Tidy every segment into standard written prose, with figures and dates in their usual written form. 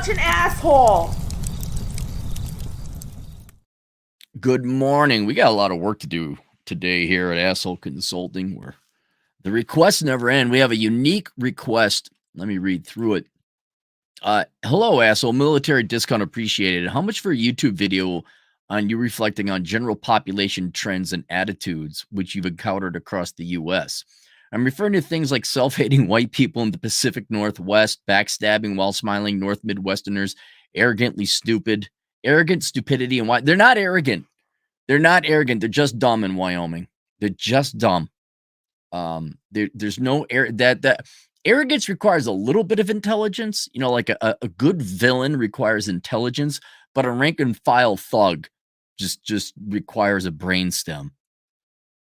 such an asshole. Good morning. We got a lot of work to do today here at Asshole Consulting, where the requests never end. We have a unique request. Let me read through it. Hello, asshole. Military discount appreciated. How much for a YouTube video on you reflecting on general population trends and attitudes which you've encountered across the U.S.? I'm referring to things like self-hating white people in the Pacific Northwest, backstabbing while smiling North Midwesterners, arrogantly stupid, arrogant stupidity, and why they're not arrogant. They're not arrogant. They're just dumb in Wyoming. They're just dumb. There's no that arrogance requires a little bit of intelligence. You know, like a good villain requires intelligence, but a rank and file thug just requires a brainstem.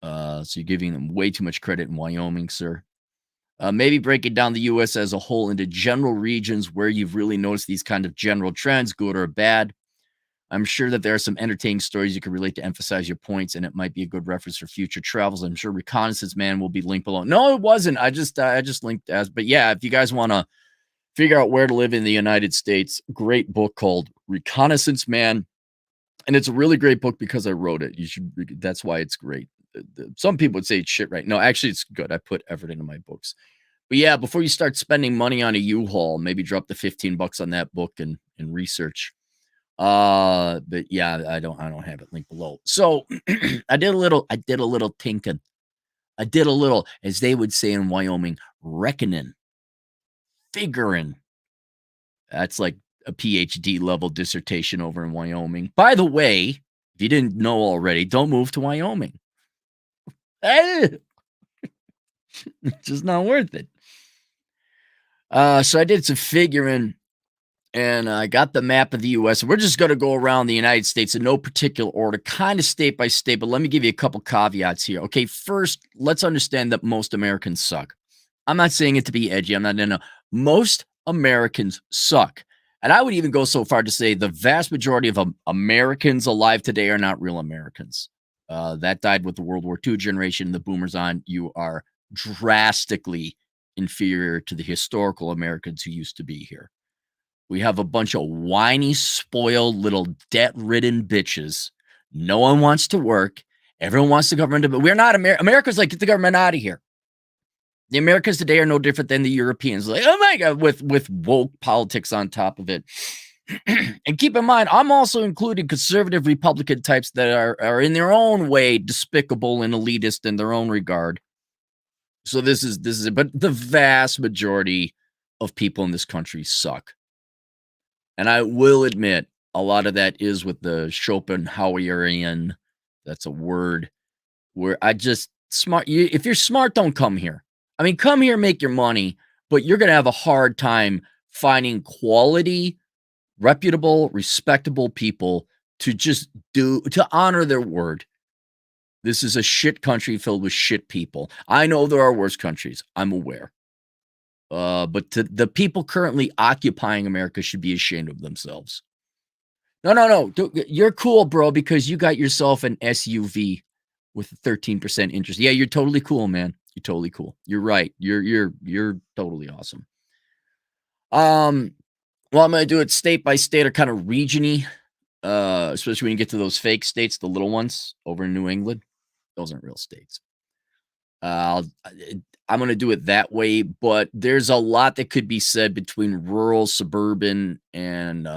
So you're giving them way too much credit in Wyoming, sir. Maybe breaking down the U.S. as a whole into general regions where you've really noticed these kind of general trends, good or bad. I'm sure that there are some entertaining stories you can relate to emphasize your points, and it might be a good reference for future travels. I'm sure Reconnaissance Man will be linked below. No, it wasn't. I just linked as, but yeah, if you guys want to figure out where to live in the United States, great book called Reconnaissance Man, and it's a really great book because I wrote it. You should. That's why it's great. Some people would say it's shit, right? No, actually, it's good. I put effort into my books. But yeah, before you start spending money on a U-Haul, maybe drop the $15 on that book and research. But yeah, I don't have it linked below. So I did a little tinking. I did a little, as they would say in Wyoming, reckoning, figuring. That's like a PhD level dissertation over in Wyoming. By the way, if you didn't know already, don't move to Wyoming. It's just not worth it. So I did some figuring. And I got the map of the U.S. We're just going to go around the United States in no particular order, kind of state by state. But let me give you a couple caveats here. Okay, first, let's understand that most Americans suck. I'm not saying it to be edgy. I'm not. No. Most Americans suck. And I would even go so far to say the vast majority of Americans alive today are not real Americans. That died with the World War II generation. The boomers on. You are drastically inferior to the historical Americans who used to be here. We have a bunch of whiny, spoiled, little debt-ridden bitches. No one wants to work. Everyone wants the government, but we're not America's like, get the government out of here. The Americans today are no different than the Europeans. Like, oh my God, with woke politics on top of it. And keep in mind, I'm also including conservative Republican types that are in their own way despicable and elitist in their own regard. So this is it. But the vast majority of people in this country suck. And I will admit, a lot of that is with the Schopenhauerian, that's a word, where if you're smart, don't come here. I mean, come here, make your money, but you're going to have a hard time finding quality, reputable, respectable people to honor their word. This is a shit country filled with shit people. I know there are worse countries. I'm aware. But the people currently occupying America should be ashamed of themselves. No. You're cool, bro, because you got yourself an SUV with 13% interest. Yeah, you're totally cool, man. You're totally cool. You're right. You're totally awesome. Well, I'm gonna do it state by state or kind of regiony, especially when you get to those fake states, the little ones over in New England. Those aren't real states. I'm going to do it that way, but there's a lot that could be said between rural, suburban, and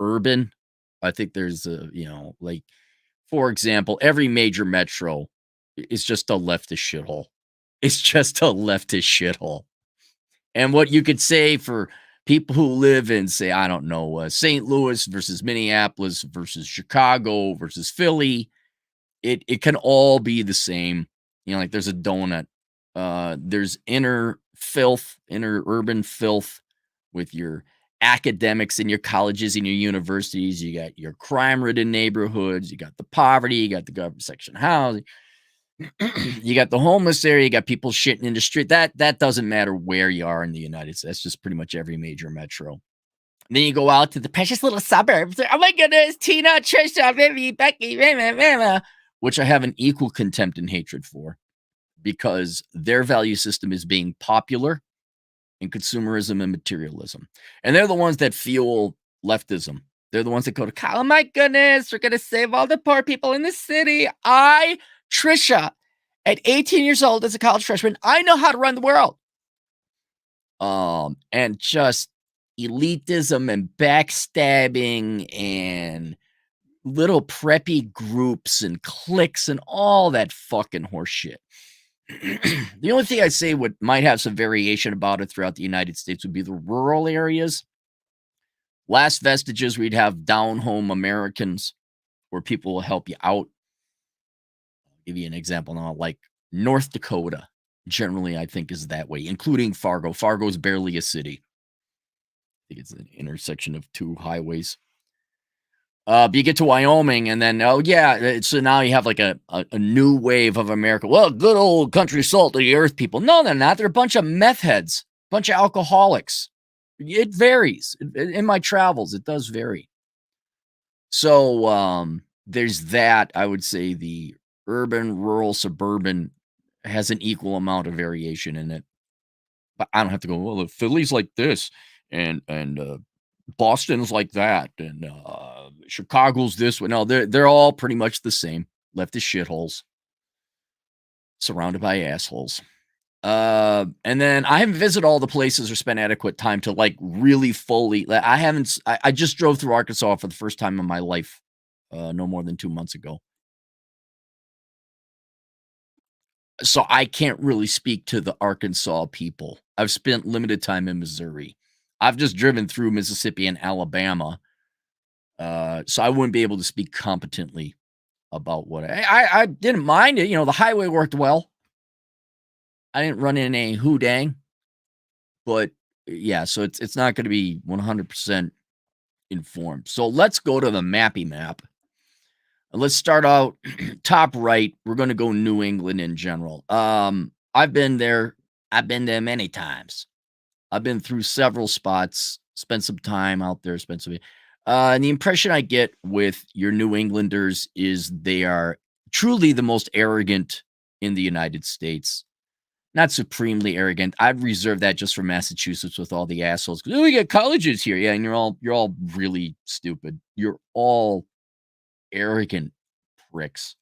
urban. I think there's like, for example, every major metro is just a leftist shithole. It's just a leftist shithole. And what you could say for people who live in, say, I don't know, St. Louis versus Minneapolis versus Chicago versus Philly, it can all be the same. You know, like there's a donut. There's inner urban filth with your academics and your colleges and your universities. You got your crime-ridden neighborhoods. You got the poverty. You got the government section housing. You got the homeless area. You got people shitting in the street. That doesn't matter where you are in the United States. That's just pretty much every major metro. And then you go out to the precious little suburbs. Oh my goodness, Tina, Trisha, Vivi, Becky, which I have an equal contempt and hatred for, because their value system is being popular and consumerism and materialism. And they're the ones that fuel leftism. They're the ones that go to, oh my goodness, we're going to save all the poor people in the city. Trisha, at 18 years old as a college freshman, I know how to run the world. And just elitism and backstabbing and little preppy groups and cliques and all that fucking horse shit. The only thing I say might have some variation about it throughout the United States would be the rural areas. Last vestiges, we'd have down home Americans where people will help you out. I'll give you an example now, like North Dakota, generally, I think, is that way, including Fargo. Fargo is barely a city. I think it's an intersection of two highways. But you get to Wyoming, and then, so now you have like a new wave of America. Well, good old country salt of the earth people. No, they're not. They're a bunch of meth heads, a bunch of alcoholics. It varies. In my travels, it does vary. So there's that. I would say the urban, rural, suburban has an equal amount of variation in it. But I don't have to go, well, the Philly's like this, and Boston's like that, and Chicago's this way. No, they're all pretty much the same. Leftist shitholes surrounded by assholes. And then I haven't visited all the places or spent adequate time to like really fully. I just drove through Arkansas for the first time in my life, no more than 2 months ago. So I can't really speak to the Arkansas people. I've spent limited time in Missouri. I've just driven through Mississippi and Alabama. So I wouldn't be able to speak competently about what I didn't mind it. The highway worked well. I didn't run in a hoodang, but yeah, so it's not going to be 100% informed. So let's go to the mappy map. Let's start out top right. We're going to go New England in general. I've been there. I've been there many times. I've been through several spots, spent some time out there, and the impression I get with your New Englanders is they are truly the most arrogant in the United States. Not supremely arrogant. I'd reserve that just for Massachusetts with all the assholes. Oh, we got colleges here. Yeah, and you're all really stupid. You're all arrogant pricks.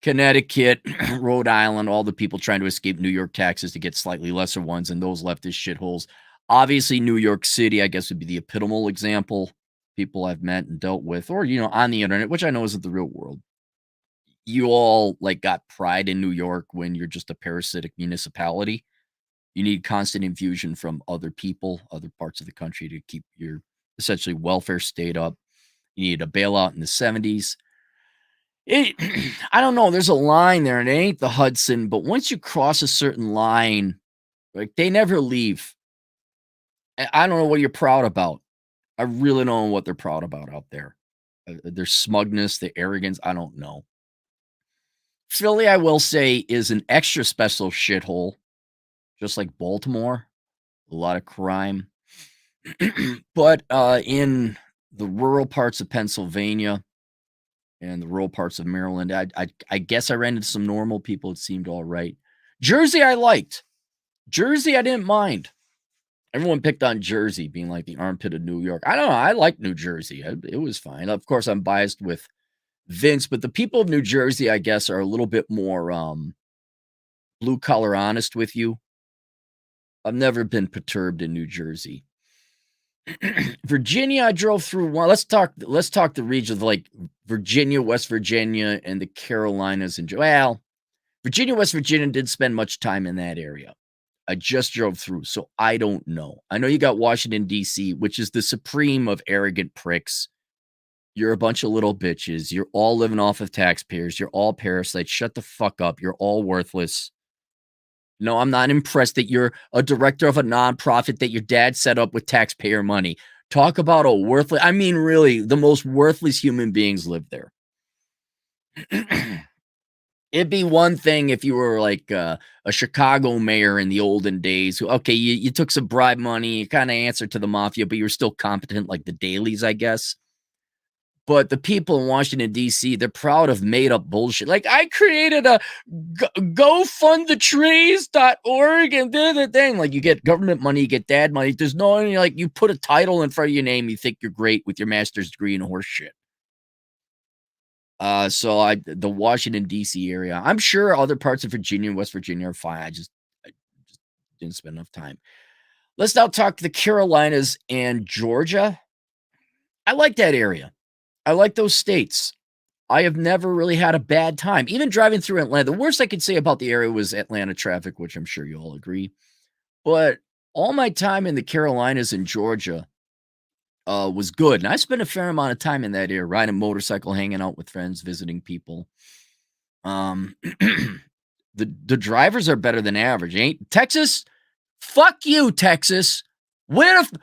Connecticut, Rhode Island, all the people trying to escape New York taxes to get slightly lesser ones, and those leftist shitholes. Obviously, New York City, I guess, would be the epitomal example. People I've met and dealt with, or, on the internet, which I know isn't the real world. You all like got pride in New York when you're just a parasitic municipality. You need constant infusion from other people, other parts of the country to keep your essentially welfare state up. You needed a bailout in the 70s. I don't know. There's a line there, and it ain't the Hudson, but once you cross a certain line, like they never leave. I don't know what you're proud about. I really don't know what they're proud about out there. Their smugness, their arrogance, I don't know. Philly, I will say, is an extra special shithole, just like Baltimore. A lot of crime. But in the rural parts of Pennsylvania and the rural parts of Maryland, I guess I ran into some normal people. It seemed all right. Jersey, I liked. Jersey, I didn't mind. Everyone picked on Jersey being like the armpit of New York. I don't know. I liked New Jersey. It was fine. Of course, I'm biased with Vince, but the people of New Jersey, I guess, are a little bit more blue collar honest with you. I've never been perturbed in New Jersey. Virginia, I drove through one. Let's talk the regions like Virginia, West Virginia, and the Carolinas. And Virginia, West Virginia didn't spend much time in that area. I just drove through, so I don't know. I know you got Washington, D.C., which is the supreme of arrogant pricks. You're a bunch of little bitches. You're all living off of taxpayers. You're all parasites. Shut the fuck up. You're all worthless. No, I'm not impressed that you're a director of a nonprofit that your dad set up with taxpayer money. Talk about a worthless. I mean, really, the most worthless human beings live there. It'd be one thing if you were like a Chicago mayor in the olden days. Okay, you took some bribe money, you kind of answered to the mafia, but you're still competent like the Dailies, I guess. But the people in Washington, D.C., they're proud of made up bullshit. Like, I created a gofundthetrees.org and did the thing. Like, you get government money, you get dad money. There's no, like, you put a title in front of your name, you think you're great with your master's degree in horse shit. The Washington, D.C. area, I'm sure other parts of Virginia and West Virginia are fine. I just didn't spend enough time. Let's now talk to the Carolinas and Georgia. I like that area. I like those states. I have never really had a bad time. Even driving through Atlanta, the worst I could say about the area was Atlanta traffic, which I'm sure you all agree. But all my time in the Carolinas and Georgia was good. And I spent a fair amount of time in that area, riding a motorcycle, hanging out with friends, visiting people. Um, the drivers are better than average. Ain't Texas? Fuck you, Texas. Where the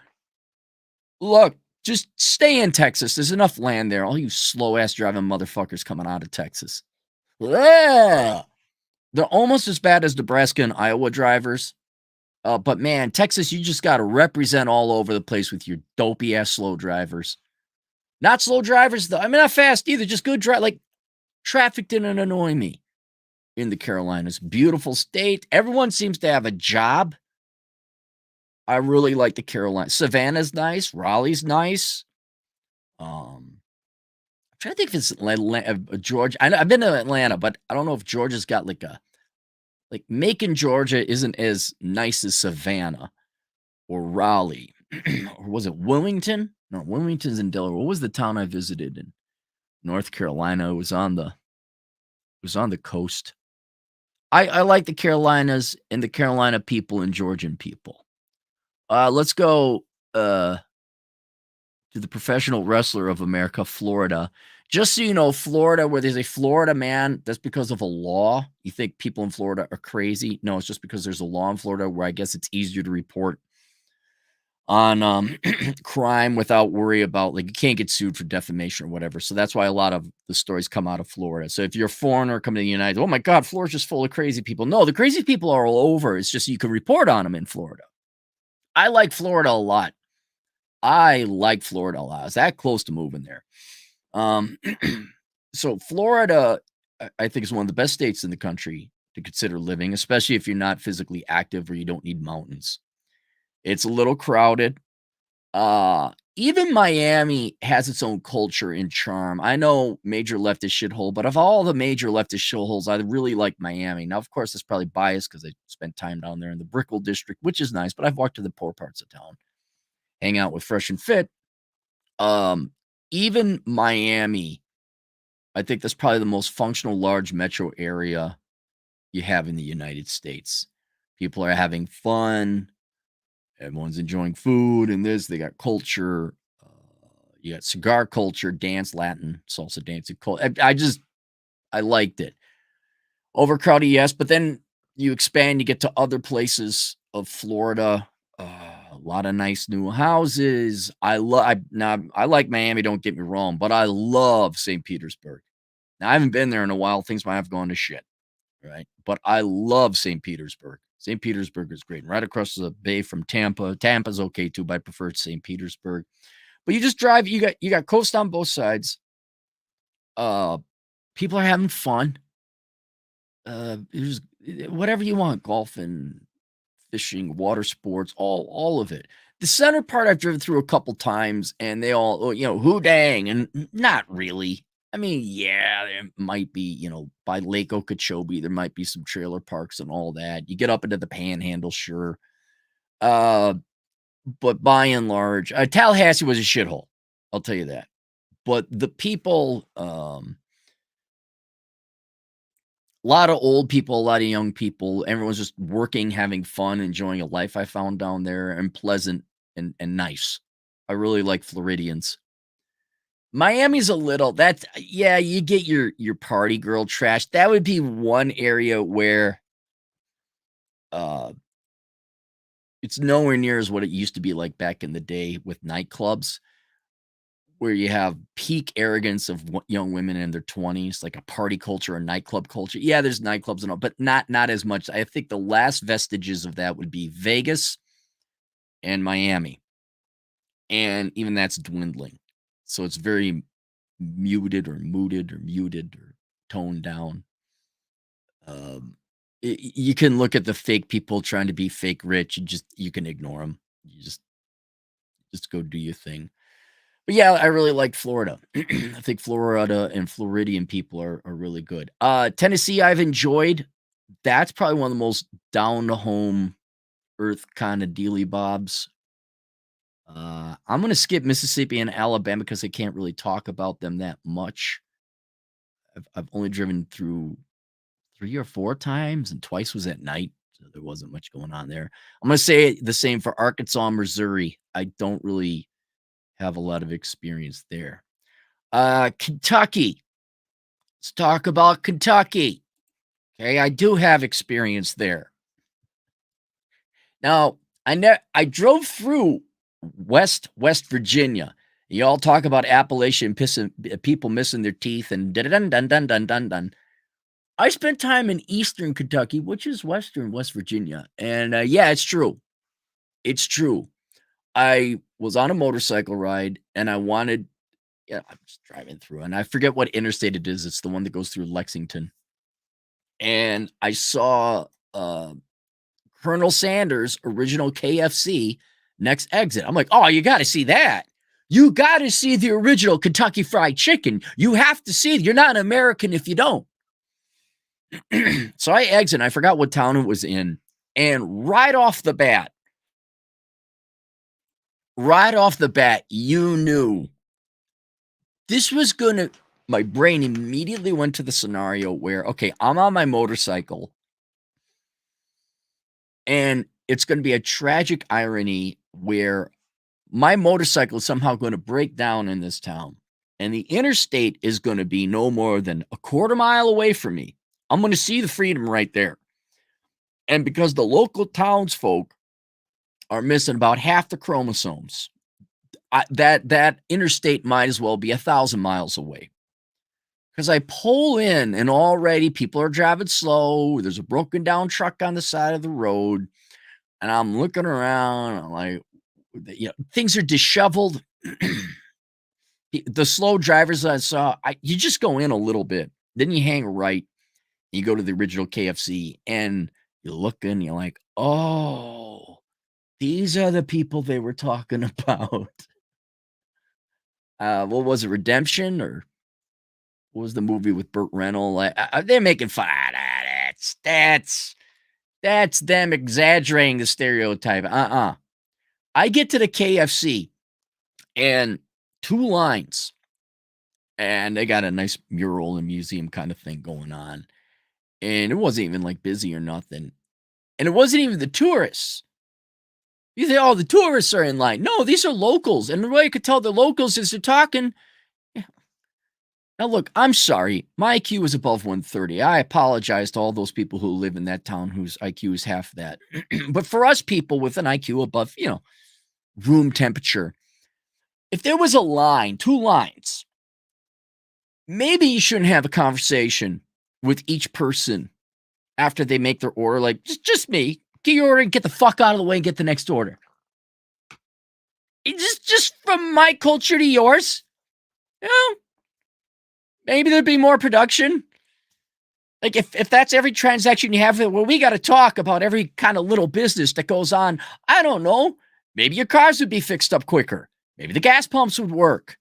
look, just stay in Texas. There's enough land there. All you slow ass driving motherfuckers coming out of Texas. Yeah. They're almost as bad as Nebraska and Iowa drivers. But man, Texas, you just got to represent all over the place with your dopey ass slow drivers. Not slow drivers, though. I mean, not fast either. Just good drive. Like, traffic didn't annoy me in the Carolinas. Beautiful state. Everyone seems to have a job. I really like the Carolinas. Savannah's nice. Raleigh's nice. I'm trying to think if it's Georgia. I've been to Atlanta, but I don't know if Georgia's got like Macon, Georgia isn't as nice as Savannah or Raleigh. Or was it Wilmington? No, Wilmington's in Delaware. What was the town I visited in North Carolina? It was on the coast. I like the Carolinas and the Carolina people and Georgian people. Let's go to the professional wrestler of America, Florida. Just so you know, Florida, where there's a Florida man, that's because of a law. You think people in Florida are crazy? No, it's just because there's a law in Florida where I guess it's easier to report on crime without worry about, like, you can't get sued for defamation or whatever. So that's why a lot of the stories come out of Florida. So if you're a foreigner coming to the United, oh my God, Florida's just full of crazy people. No, the crazy people are all over. It's just you can report on them in Florida. I like Florida a lot. I was that close to moving there. So Florida, I think, is one of the best states in the country to consider living, especially if you're not physically active or you don't need mountains. It's a little crowded. Even Miami has its own culture and charm. I know major leftist shithole, but of all the major leftist shitholes, I really like Miami. Now, of course, it's probably biased because I spent time down there in the Brickell district, which is nice, but I've walked to the poor parts of town, hang out with Fresh and Fit. Even Miami, I think that's probably the most functional large metro area you have in the United States. People are having fun. Everyone's enjoying food and this. They got culture. You got cigar culture, dance, Latin, salsa dancing. I liked it. Overcrowded, yes, but then you expand, you get to other places of Florida. A lot of nice new houses. I like Miami, don't get me wrong, but I love St. Petersburg. Now, I haven't been there in a while. Things might have gone to shit, right? But I love St. Petersburg. St. Petersburg is great. Right across the bay from Tampa. Tampa's okay too, but I prefer St. Petersburg. But you just drive, you got coast on both sides. People are having fun. There's whatever you want, golfing, fishing, water sports, all of it. The center part I've driven through a couple times, and they all, who dang, and not really. I mean, yeah, there might be, by Lake Okeechobee, there might be some trailer parks and all that. You get up into the Panhandle, sure. But by and large, Tallahassee was a shithole. I'll tell you that. But the people, a lot of old people, a lot of young people, everyone's just working, having fun, enjoying a life I found down there, and pleasant and nice. I really like Floridians. Miami's a little you get your party girl trash. That would be one area where it's nowhere near as what it used to be like back in the day with nightclubs, where you have peak arrogance of young women in their 20s, like a party culture, a nightclub culture. Yeah, there's nightclubs and all, but not as much. I think the last vestiges of that would be Vegas and Miami. And even that's dwindling. So it's very muted or toned down. You can look at the fake people trying to be fake rich. You can ignore them. You just go do your thing. But yeah, I really like Florida. I think Florida and Floridian people are really good. Tennessee, I've enjoyed. That's probably one of the most down to home earth kind of dealy bobs. I'm gonna skip Mississippi and Alabama because I can't really talk about them that much. I've only driven through 3 or 4 times, and twice was at night, so there wasn't much going on there. I'm gonna say the same for Arkansas, Missouri. I don't really have a lot of experience there. Kentucky. Let's talk about Kentucky. Okay, I do have experience there. Now, I drove through West Virginia. You all talk about Appalachian people missing their teeth and dun dun dun dun dun dun. I spent time in Eastern Kentucky, which is Western West Virginia, and, yeah, it's true. It's true. I was on a motorcycle ride, and I wanted yeah, I'm just driving through, and I forget what interstate it is. It's the one that goes through Lexington, and I saw, Colonel Sanders' original KFC next exit. I'm like, "Oh, you gotta see that. You gotta see the original Kentucky Fried Chicken. You have to see it. You're not an American if you don't." So I exit, and I forgot what town it was in, and right off the bat, you knew this was gonna my brain immediately went to the scenario where, okay, I'm on my motorcycle, and it's gonna be a tragic irony where my motorcycle is somehow gonna break down in this town, and the interstate is gonna be no more than a quarter mile away from me. I'm gonna see the freedom right there. And because the local townsfolk are missing about half the chromosomes, that interstate might as well be 1,000 miles away. Because I pull in and already people are driving slow. There's a broken down truck on the side of the road. And I'm looking around. I'm like, things are disheveled. The slow drivers I saw, you just go in a little bit. Then you hang right. You go to the original KFC and you look and you're like, oh, these are the people they were talking about. What was it? Redemption or what was the movie with Burt Reynolds? They're making fun of that. That's them exaggerating the stereotype. I get to the KFC and 2 lines, and they got a nice mural and museum kind of thing going on. And it wasn't even like busy or nothing. And it wasn't even the tourists. You think, oh, the tourists are in line. No, these are locals. And the way you could tell the locals is they're talking. Yeah. Now, look, I'm sorry. My IQ is above 130. I apologize to all those people who live in that town whose IQ is half that. But for us people with an IQ above, room temperature, if there was a line, 2 lines, maybe you shouldn't have a conversation with each person after they make their order. Like, just me. Get your order and get the fuck out of the way and get the next order. Just from my culture to yours, maybe there'd be more production. Like if that's every transaction you have, well, we got to talk about every kind of little business that goes on. I don't know. Maybe your cars would be fixed up quicker. Maybe the gas pumps would work.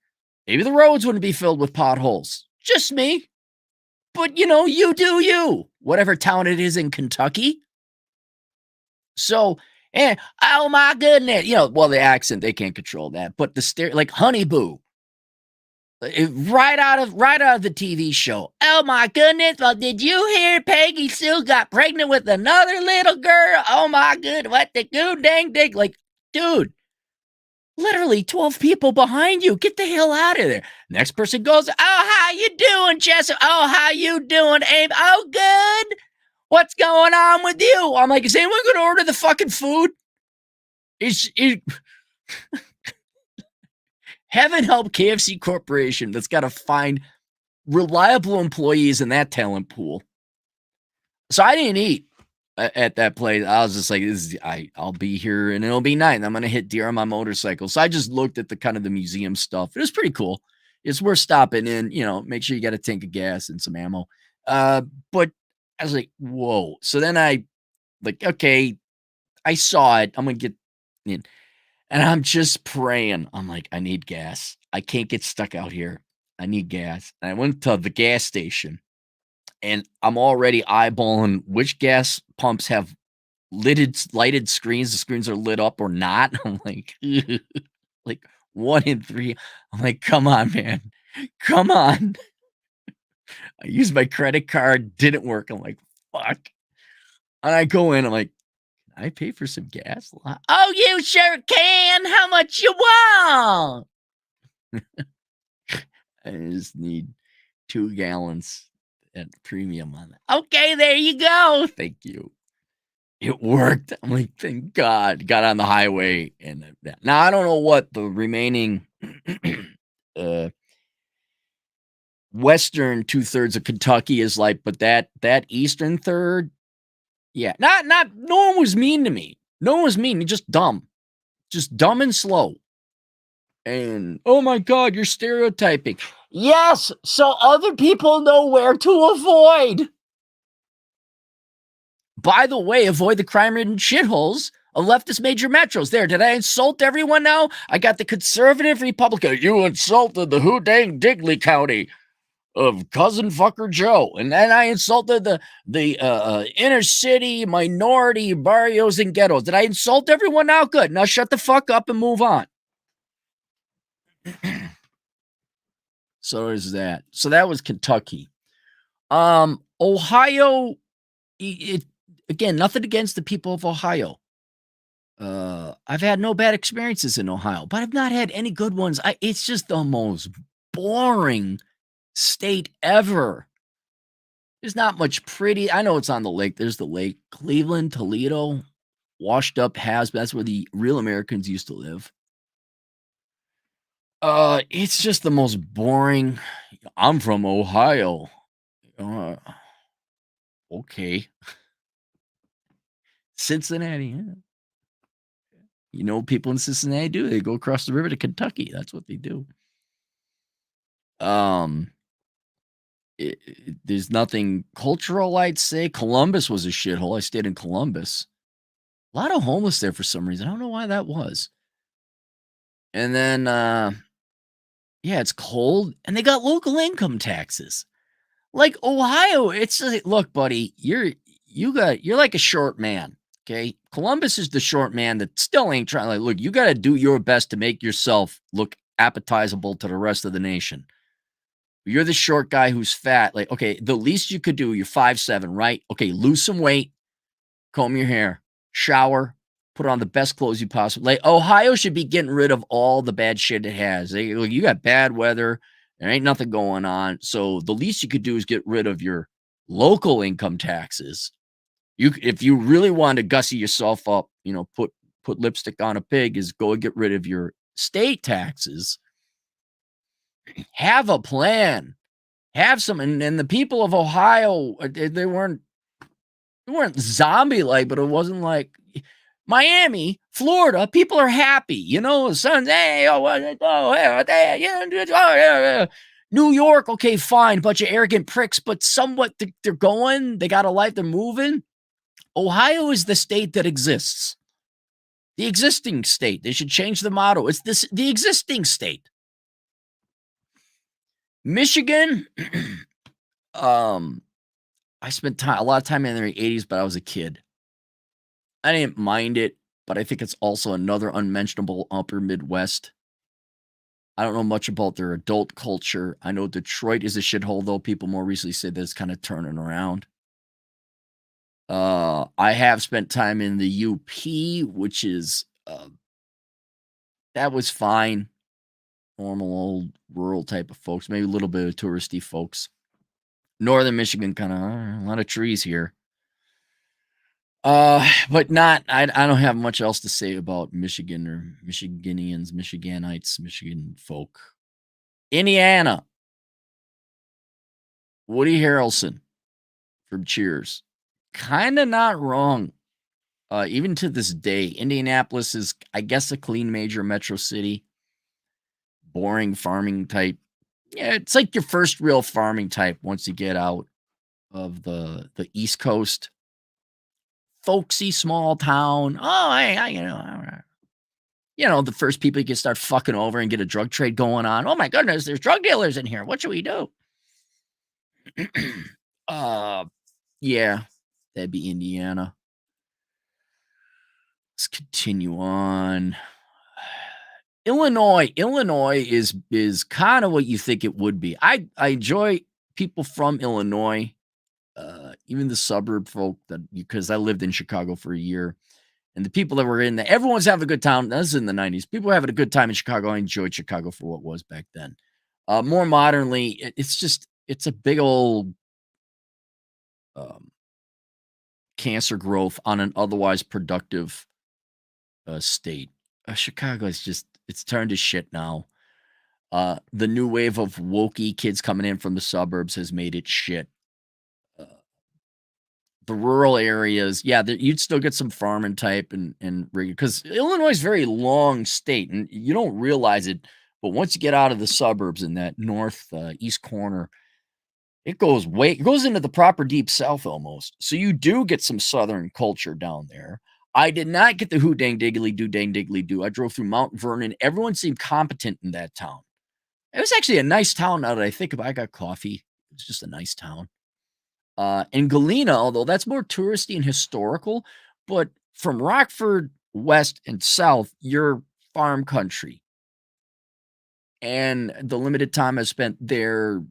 Maybe the roads wouldn't be filled with potholes. Just me. But, you do you. Whatever town it is in Kentucky. So, oh my goodness. Well, the accent, they can't control that. But like Honey Boo. Right out of the TV show. Oh my goodness. Well, did you hear Peggy Sue got pregnant with another little girl? Oh my goodness. What the goo dang dig? Like, dude. Literally 12 people behind you. Get the hell out of there. Next person goes, oh, how you doing, Jessica? Oh, how you doing, Abe? Oh, good. What's going on with you? I'm like, is anyone going to order the fucking food? Heaven help KFC Corporation that's got to find reliable employees in that talent pool. So I didn't eat at that place. I was just like, I'll be here and it'll be night and I'm going to hit deer on my motorcycle. So I just looked at the kind of the museum stuff. It was pretty cool. it's worth stopping in, make sure you got a tank of gas and some ammo. Uh, but I was like, whoa. So then okay, I saw it. I'm gonna get in. And I'm just praying. I'm like, I need gas. I can't get stuck out here. I need gas. And I went to the gas station and I'm already eyeballing which gas pumps have lighted screens. The screens are lit up or not. I'm like, like 1 in 3. I'm like, come on, man. Come on. I used my credit card, didn't work. I'm like, fuck. And I go in, I'm like, "Can I pay for some gas?" "Oh, you sure can. How much you want?" I just need 2 gallons at premium on that. "Okay, there you go. Thank you." It worked. I'm like, "Thank God." Got on the highway and, now I don't know what the remaining, uh, western 2/3 of Kentucky is like, but that eastern third, yeah, not no one was mean to me. No one was mean, they're just dumb and slow. And, "Oh my god, you're stereotyping." Yes, so other people know where to avoid. By the way, avoid the crime-ridden shitholes of leftist major metros. There, did I insult everyone now? I got the conservative Republican. "You insulted the who dang Digley County of cousin fucker Joe." And then I insulted the inner city minority barrios and ghettos. Did I insult everyone now? Good. Now shut the fuck up and move on. So is that. So that was Kentucky. Ohio, it again, nothing against the people of Ohio. I've had no bad experiences in Ohio, but I've not had any good ones. It's just the most boring state ever. There's not much pretty. I know it's on the lake. There's the lake. Cleveland, Toledo, washed up has. That's where the real Americans used to live. It's just the most boring. I'm from Ohio. Uh, okay. Cincinnati. Yeah. You know what people in Cincinnati do? They go across the river to Kentucky. That's what they do. Um, there's nothing cultural, I'd say. Columbus was a shithole. I stayed in Columbus. A lot of homeless there for some reason. I don't know why that was. And then, yeah, it's cold, and they got local income taxes. Like Ohio, it's just like, look, buddy, you're like a short man. Okay. Columbus is the short man that still ain't trying. Like, look, you got to do your best to make yourself look appetizable to the rest of the nation. You're the short guy who's fat. Like, okay, the least you could do, you're 5'7", right? Okay, lose some weight, comb your hair, shower, put on the best clothes you possibly. Like, Ohio should be getting rid of all the bad shit it has. Look, you got bad weather. There ain't nothing going on. So the least you could do is get rid of your local income taxes. If you really want to gussy yourself up, put lipstick on a pig, is go and get rid of your state taxes. Have a plan. Have some, and the people of Ohio, they weren't zombie like, but it wasn't like Miami, Florida. People are happy, the sun's hey, hey, yeah. New York, okay, fine, bunch of arrogant pricks, but somewhat they're going, they got a life, they're moving. Ohio is the state that exists, the existing state. They should change the motto. It's the existing state. Michigan, I spent a lot of time in the 80s, but I was a kid. I didn't mind it, but I think it's also another unmentionable upper Midwest. I don't know much about their adult culture. I know Detroit is a shithole, though. People more recently say that it's kind of turning around. I have spent time in the UP, which is that was fine. Normal old rural type of folks, maybe a little bit of touristy folks. Northern Michigan, kind of a lot of trees here. But not. I don't have much else to say about Michigan or Michiganians, Michiganites, Michigan folk. Indiana, Woody Harrelson from Cheers, kind of not wrong. Even to this day, Indianapolis is, I guess, a clean major metro city. Boring farming type Yeah, it's like your first real farming type once you get out of the East Coast. Folksy small town. Oh, the first people you can start fucking over and get a drug trade going on. Oh my goodness, there's drug dealers in here. What should we do? uh, yeah, that'd be Indiana. Let's continue on. Illinois is kind of what you think it would be. I enjoy people from Illinois, even the suburb folk that because I lived in Chicago for a year. And the people that were in there, everyone's having a good time. This is in the 90s. People were having a good time in Chicago. I enjoyed Chicago for what it was back then. More modernly, it's a big old um, cancer growth on an otherwise productive state. Chicago is it's turned to shit now. The new wave of wokey kids coming in from the suburbs has made it shit. Uh, the rural areas, yeah, you'd still get some farming type and because Illinois is a very long state, and you don't realize it, but once you get out of the suburbs in that north east corner, it goes into the proper deep south almost. So you do get some southern culture down there. I did not get the who dang diggly do. I drove through Mount Vernon. Everyone seemed competent in that town. It was actually a nice town now that I think about it. I got coffee. It's just a nice town. And Galena, although that's more touristy and historical, but from Rockford west and south, you're farm country. And the limited time I spent there,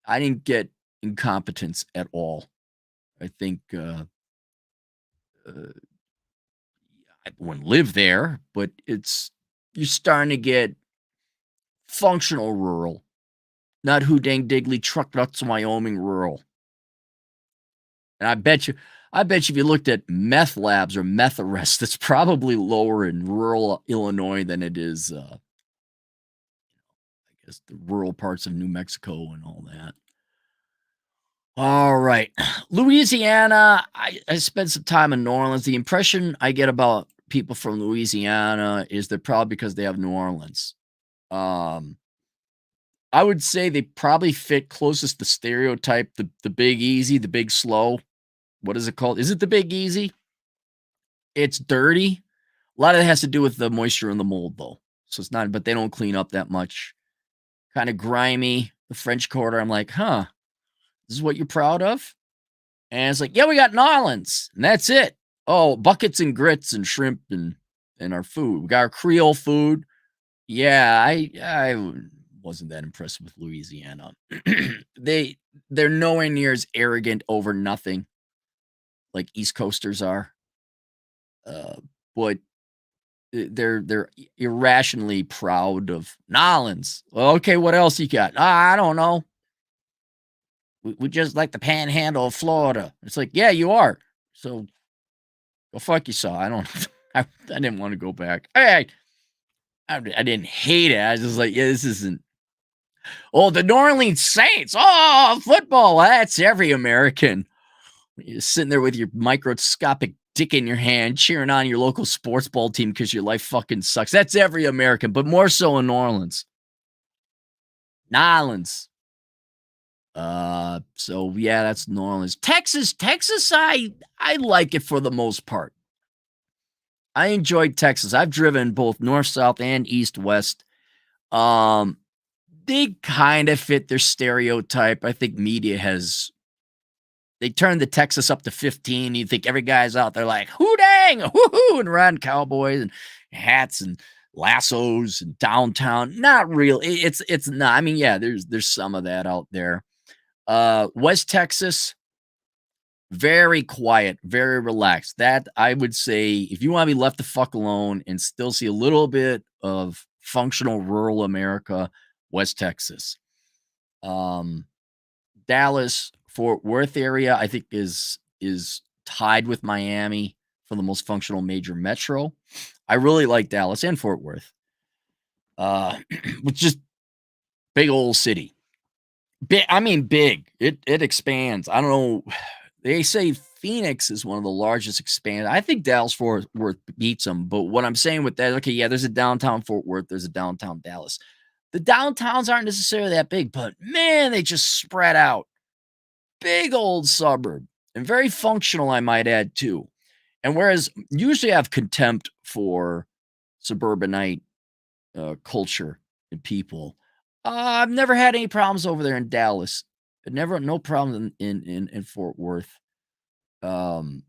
I didn't get incompetence at all. I think I wouldn't live there, but you're starting to get functional rural, not who dang diggly truck nuts Wyoming rural. And I bet you if you looked at meth labs or meth arrests, it's probably lower in rural Illinois than it is, I guess, the rural parts of New Mexico and all that. All right. Louisiana, I spent some time in New Orleans. The impression I get about people from Louisiana is they're proud because they have New Orleans. I would say they probably fit closest to stereotype, the Big Easy, the Big Slow. What is it called? Is it the Big Easy? It's dirty. A lot of it has to do with the moisture in the mold, though. So it's not, but they don't clean up that much. Kind of grimy. The French Quarter, I'm like, huh, this is what you're proud of? And it's like, yeah, we got Narlands, and that's it. Oh, buckets and grits and shrimp and our food. We got our Creole food. Yeah, I wasn't that impressed with Louisiana. They're nowhere near as arrogant over nothing like East Coasters are. But they're irrationally proud of Nolans. Well, okay, what else you got? I don't know. We just like the panhandle of Florida. It's like, yeah, you are. So go fuck yourself. I don't. I didn't want to go back. I didn't hate it. I was just like, yeah, this isn't. Oh, the New Orleans Saints. Oh, football. That's every American. You're sitting there with your microscopic dick in your hand, cheering on your local sports ball team because your life fucking sucks. That's every American, but more so in New Orleans. Nolans. So yeah, that's New Orleans. Texas, I like it for the most part. I enjoyed Texas. I've driven both north, south, and east, west. They kind of fit their stereotype. I think media they turned the Texas up to 15. You think every guy's out there like, hoo dang, woohoo, and riding cowboys and hats and lassos and downtown. Not real. It's not. I mean, yeah, there's some of that out there. West Texas, very quiet, very relaxed. That I would say, if you want to be left the fuck alone and still see a little bit of functional rural America, West Texas. Dallas, Fort Worth area, I think is tied with Miami for the most functional major metro. I really like Dallas and Fort Worth. Which just big old city. Big, I mean big. It expands. I don't know. They say Phoenix is one of the largest expand. I think Dallas Fort Worth beats them. But what I'm saying with that, okay, yeah, there's a downtown Fort Worth, there's a downtown Dallas. The downtowns aren't necessarily that big, but man, they just spread out. Big old suburb and very functional, I might add, too. And whereas usually I have contempt for suburbanite culture and people, I've never had any problems over there in Dallas. Never, no problem in Fort Worth. Um,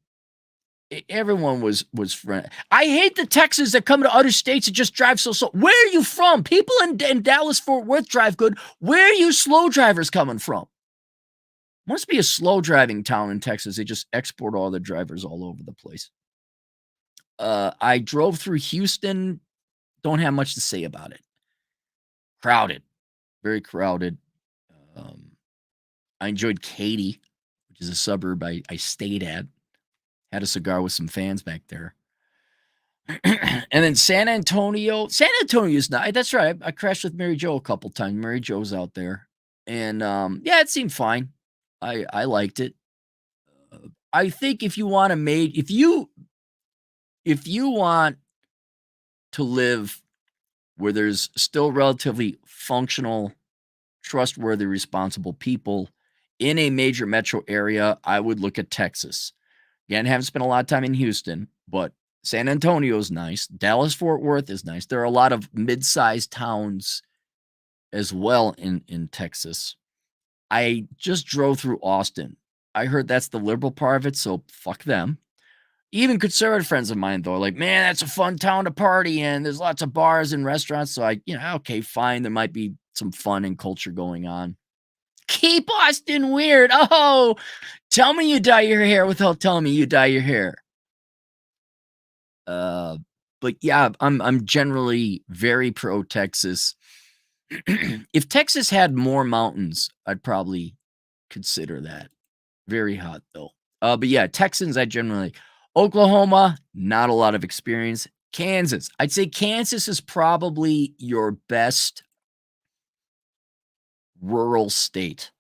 everyone was friend. I hate the Texans that come to other states and just drive so slow. Where are you from? People in Dallas, Fort Worth drive good. Where are you slow drivers coming from? Must be a slow driving town in Texas. They just export all the drivers all over the place. I drove through Houston. Don't have much to say about it. Crowded, very crowded. Um, I enjoyed Katy, which is a suburb I stayed at. Had a cigar with some fans back there. And then San Antonio. San Antonio is nice. That's right. I crashed with Mary Jo a couple times. Mary Jo's out there. And yeah, it seemed fine. I liked it. I think if you want to make if you want to live where there's still relatively functional, trustworthy, responsible people in a major metro area, I would look at Texas. Again, haven't spent a lot of time in Houston, but San Antonio is nice. Dallas Fort Worth is nice. There are a lot of mid-sized towns as well in Texas. I just drove through Austin. I heard that's the liberal part of it, so fuck them. Even conservative friends of mine, though, are like, man, that's a fun town to party in. There's lots of bars and restaurants. So okay, fine. There might be some fun and culture going on. Keep Austin weird. Oh, tell me you dye your hair without telling me you dye your hair. Uh, but yeah, I'm generally very pro Texas. If Texas had more mountains, I'd probably consider that. Very hot though. But yeah, Texans, I generally Oklahoma, not a lot of experience. Kansas, I'd say Kansas is probably your best rural state.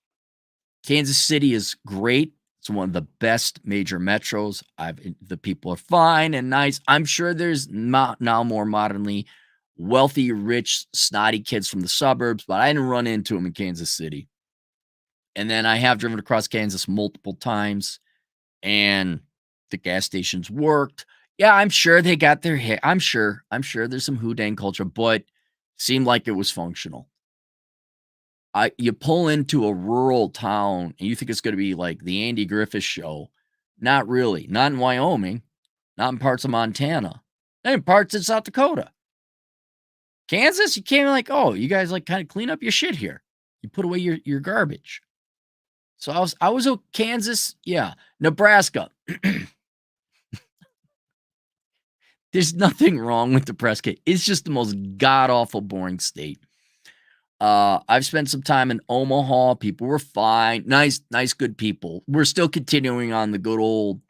Kansas City is great. It's one of the best major metros. The people are fine and nice. I'm sure there's now more modernly wealthy, rich, snotty kids from the suburbs, but I didn't run into them in Kansas City. And then I have driven across Kansas multiple times, and the gas stations worked. Yeah, I'm sure they got their hit. I'm sure there's some houdang culture, but seemed like it was functional. You pull into a rural town and you think it's going to be like the Andy Griffith show. Not really. Not in Wyoming, not in parts of Montana, not in parts of South Dakota. Kansas, you came like, oh, you guys like kind of clean up your shit here. You put away your garbage. So I was Kansas, yeah. Nebraska. There's nothing wrong with Nebraska. It's just the most god awful boring state. I've spent some time in Omaha. People were fine. Nice, good people. We're still continuing on the good old,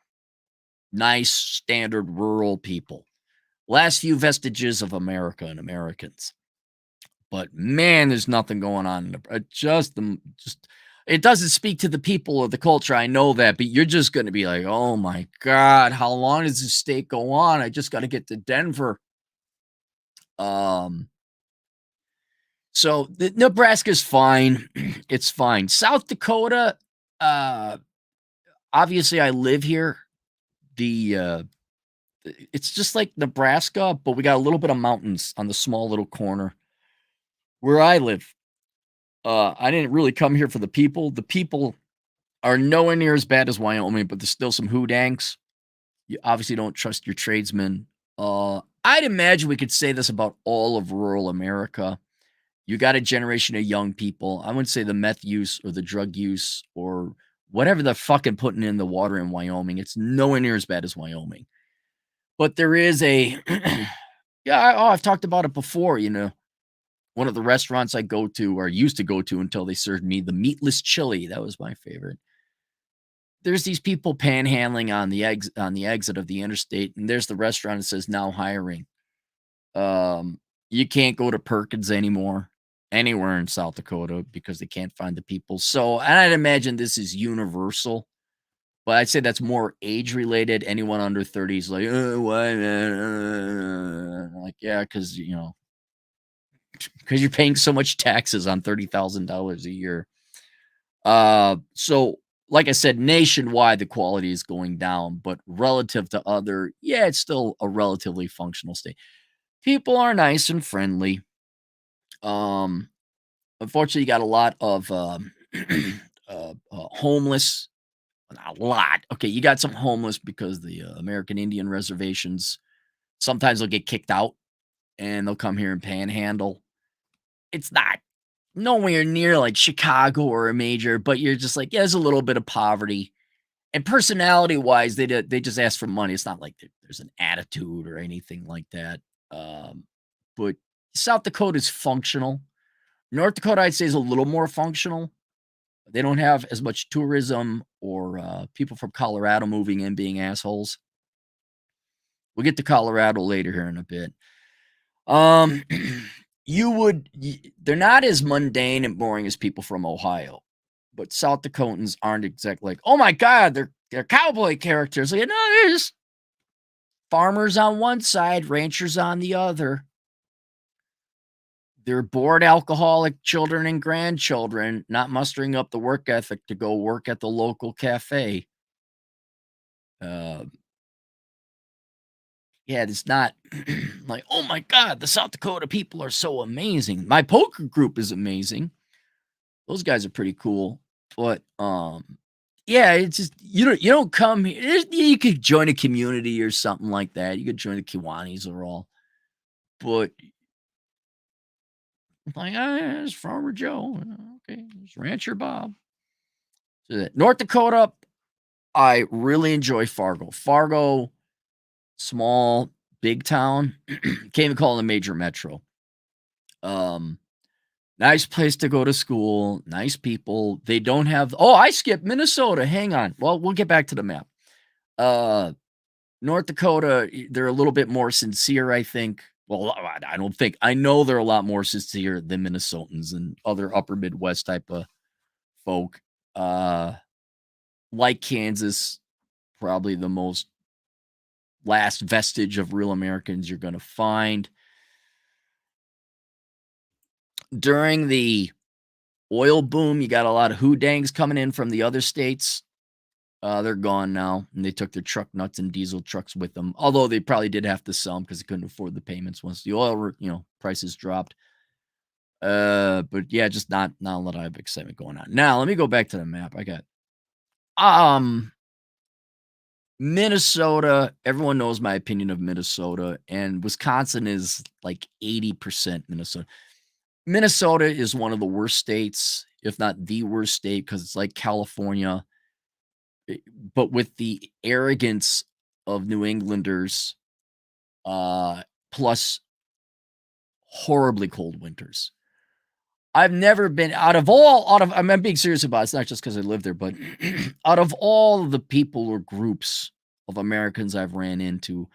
nice, standard rural people. Last few vestiges of America and Americans. But man, there's nothing going on. Just it doesn't speak to the people or the culture. I know that, but you're just going to be like, oh my God, how long does this state go on? I just got to get to Denver. So Nebraska's fine. It's fine. South Dakota, obviously I live here. It's just like Nebraska, but we got a little bit of mountains on the small little corner where I live. I didn't really come here for the people. The people are nowhere near as bad as Wyoming, but there's still some hoodangs. You obviously don't trust your tradesmen. I'd imagine we could say this about all of rural America. You got a generation of young people. I wouldn't say the meth use or the drug use or whatever they're fucking putting in the water in Wyoming. It's nowhere near as bad as Wyoming. But there is a, I've talked about it before, one of the restaurants I go to or used to go to until they served me the meatless chili. That was my favorite. There's these people panhandling on the exit of the interstate, and there's the restaurant that says now hiring. You can't go to Perkins anymore anywhere in South Dakota because they can't find the people. So, and I'd imagine this is universal, but I'd say that's more age related. Anyone under 30 is like, why, man? Like, yeah, because, because you're paying so much taxes on $30,000 a year. So like I said, nationwide the quality is going down, but relative to other, yeah, it's still a relatively functional state. People are nice and friendly. Um, Unfortunately, you got a lot of homeless. Not a lot. Okay, you got some homeless because the American Indian reservations sometimes they'll get kicked out and they'll come here and panhandle. It's not nowhere near like Chicago or a major, but you're just like, yeah, there's a little bit of poverty. And personality wise, they just ask for money. It's not like there's an attitude or anything like that. But South Dakota is functional. North Dakota, I'd say, is a little more functional. They don't have as much tourism or people from Colorado moving in being assholes. We'll get to Colorado later here in a bit. Um, they're not as mundane and boring as people from Ohio, but South Dakotans aren't exactly like, oh my God, they're cowboy characters. Like, no, there's farmers on one side, ranchers on the other. They're bored alcoholic children and grandchildren, not mustering up the work ethic to go work at the local cafe. Uh, yeah, it's not like, oh my God, the South Dakota people are so amazing. My poker group is amazing. Those guys are pretty cool. But yeah, it's just you don't come here. You could join a community or something like that. You could join the Kiwanis or all. But like, oh, yeah, it's Farmer Joe. Okay, it's Rancher Bob. So North Dakota, I really enjoy Fargo. Fargo, small, big town. Can't even call it a major metro. Um, Nice place to go to school, nice people. They don't have I skipped Minnesota. Hang on. Well, we'll get back to the map. Uh, North Dakota, they're a little bit more sincere, I think. Well, I don't think. I know they're a lot more sincere than Minnesotans and other upper Midwest type of folk. Uh, like Kansas, probably the most last vestige of real Americans you're going to find. During the oil boom, you got a lot of hoodangs coming in from the other states. They're gone now, and they took their truck nuts and diesel trucks with them. Although they probably did have to sell them because they couldn't afford the payments once the oil, prices dropped. But yeah, just not a lot of excitement going on. Now, let me go back to the map. I got Minnesota. Everyone knows my opinion of Minnesota, and Wisconsin is like 80% Minnesota. Minnesota is one of the worst states, if not the worst state, because it's like California, but with the arrogance of New Englanders, plus horribly cold winters. I've never been I'm being serious about it. It's not just because I live there, but out of all the people or groups of Americans I've ran into,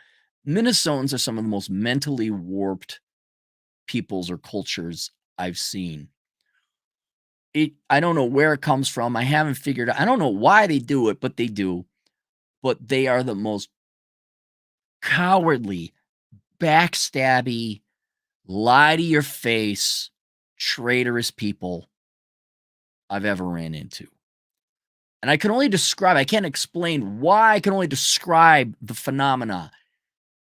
Minnesotans are some of the most mentally warped peoples or cultures I've seen. I don't know where it comes from. I haven't figured out. I don't know why they do it, but they do. But they are the most cowardly, backstabby, lie to your face, traitorous people I've ever ran into. And I can't explain why. I can only describe the phenomena.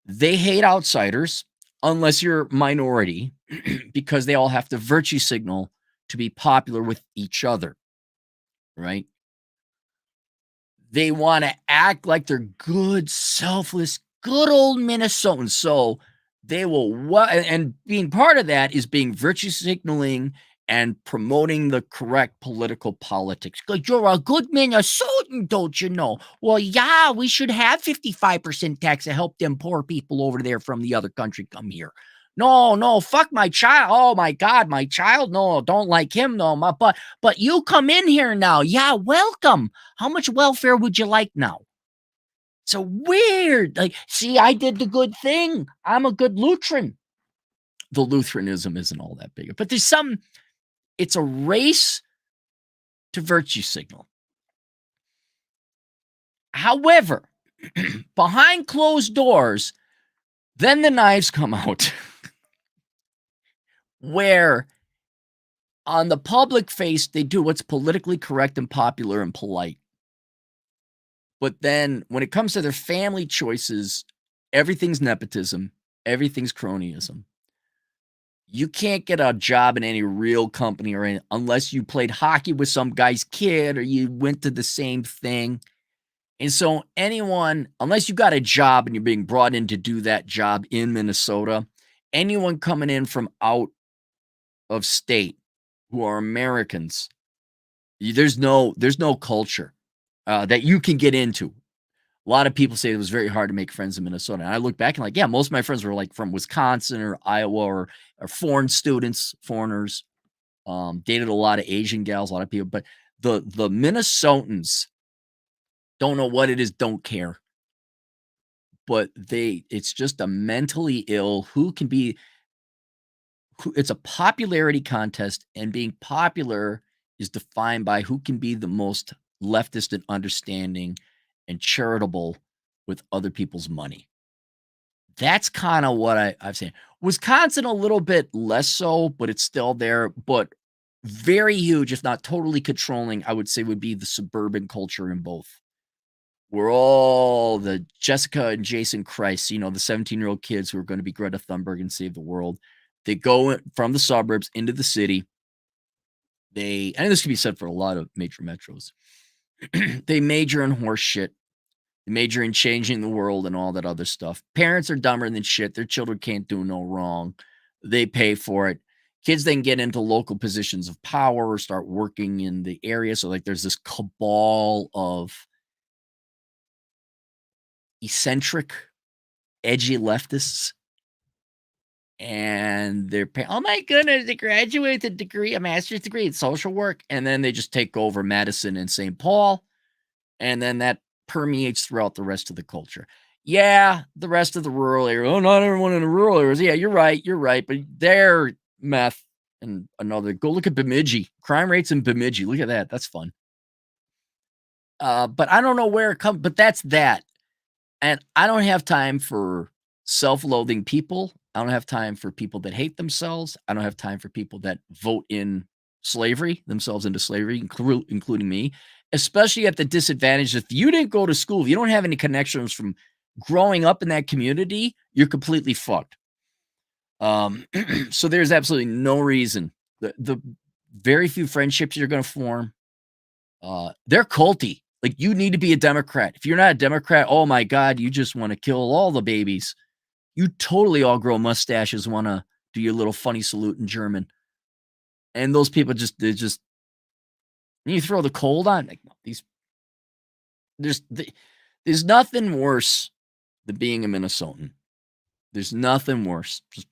They hate outsiders unless you're minority because they all have to virtue signal to be popular with each other, right? They want to act like they're good, selfless, good old Minnesotans. So they will, and being part of that is being virtue signaling and promoting the correct political politics. Because you're a good Minnesotan, don't you know? Well, yeah, we should have 55% tax to help them poor people over there from the other country come here. No, no, fuck my child. Oh my God, my child. No, don't like him. No, but you come in here now. Yeah, welcome. How much welfare would you like now? So weird. Like, see, I did the good thing. I'm a good Lutheran. The Lutheranism isn't all that big, but it's a race to virtue signal. However, behind closed doors, then the knives come out. where on the public face, they do what's politically correct and popular and polite. But then when it comes to their family choices, everything's nepotism, everything's cronyism. You can't get a job in any real company or unless you played hockey with some guy's kid or you went to the same thing. And so anyone, unless you got a job and you're being brought in to do that job in Minnesota, anyone coming in from out of state who are Americans, there's no culture that you can get into. A lot of people say it was very hard to make friends in Minnesota. And I look back and like, yeah, most of my friends were like from Wisconsin or Iowa or foreign students, foreigners. Dated a lot of Asian gals, a lot of people, but the Minnesotans don't know what it is, don't care. But it's just a mentally ill who can be who it's a popularity contest, and being popular is defined by who can be the most leftist and understanding and charitable with other people's money. That's kinda what I've seen. Wisconsin, a little bit less so, but it's still there, but very huge, if not totally controlling, I would say would be the suburban culture in both. We're all the Jessica and Jason Christ, the 17-year-old kids who are gonna be Greta Thunberg and save the world. They go in from the suburbs into the city. And this can be said for a lot of major metros. They major in horse shit. They major in changing the world and all that other stuff. Parents are dumber than shit. Their children can't do no wrong. They pay for it. Kids then get into local positions of power or start working in the area. So, like, there's this cabal of eccentric, edgy leftists. And oh my goodness, they graduate with a degree, a master's degree in social work. And then they just take over Madison and St. Paul. And then that permeates throughout the rest of the culture. Yeah, the rest of the rural area. Oh, not everyone in the rural areas. Yeah, you're right. But they're meth and another. Go look at Bemidji. Crime rates in Bemidji. Look at that. That's fun. But I don't know where it comes, but that's that. And I don't have time for self-loathing people. I don't have time for people that hate themselves. I don't have time for people that vote in slavery, themselves into slavery, including me, especially at the disadvantage. If you didn't go to school, if you don't have any connections from growing up in that community, you're completely fucked. So there's absolutely no reason. The very few friendships you're going to form, they're culty. Like, you need to be a Democrat. If you're not a Democrat, oh my God, you just want to kill all the babies. You totally all grow mustaches, want to do your little funny salute in German. And those people you throw the cold on, like, no, there's, there's nothing worse than being a Minnesotan. There's nothing worse. Just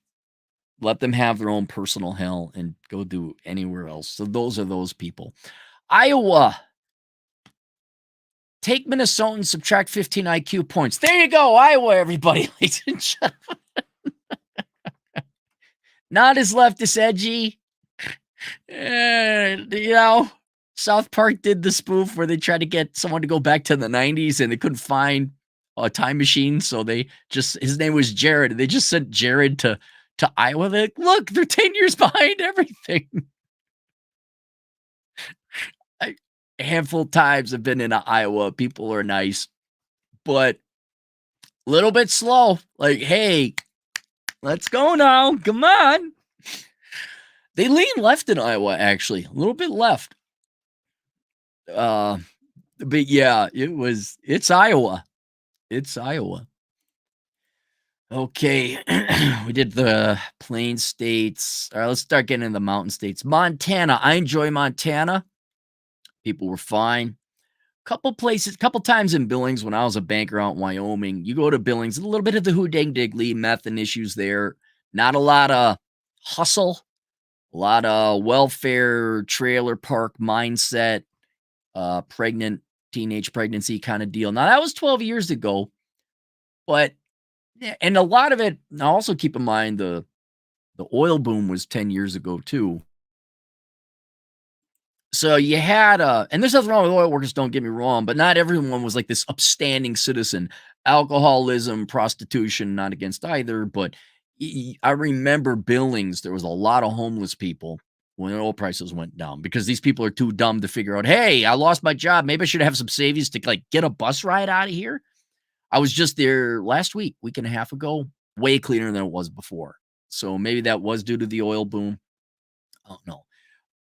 let them have their own personal hell and go do anywhere else. So those are those people. Iowa. Take Minnesotans, subtract 15 IQ points. There you go, Iowa, everybody, ladies and gentlemen. Not as leftist edgy. South Park did the spoof where they tried to get someone to go back to the 90s and they couldn't find a time machine. So his name was Jared. And they just sent Jared to Iowa. They're like, look, they're 10 years behind everything. A handful of times I've been in Iowa. People are nice, but a little bit slow. Like, hey, let's go now. Come on. They lean left in Iowa, actually. A little bit left. But yeah, it's Iowa. It's Iowa. Okay. We did the plain states. All right, let's start getting into the mountain states. Montana. I enjoy Montana. People were fine. Couple times in Billings when I was a banker out in Wyoming. You go to Billings, a little bit of the Hoot-Dang-Diggly, meth and issues there. Not a lot of hustle, a lot of welfare, trailer park mindset, teenage pregnancy kind of deal. Now, that was 12 years ago, but, and a lot of it, now also keep in mind the oil boom was 10 years ago too. So you had and there's nothing wrong with oil workers, don't get me wrong, but not everyone was like this upstanding citizen. Alcoholism, prostitution, not against either, but I remember Billings, there was a lot of homeless people when oil prices went down because these people are too dumb to figure out, "Hey, I lost my job. Maybe I should have some savings to, like, get a bus ride out of here." I was just there last week and a half ago, way cleaner than it was before. So maybe that was due to the oil boom. I don't know.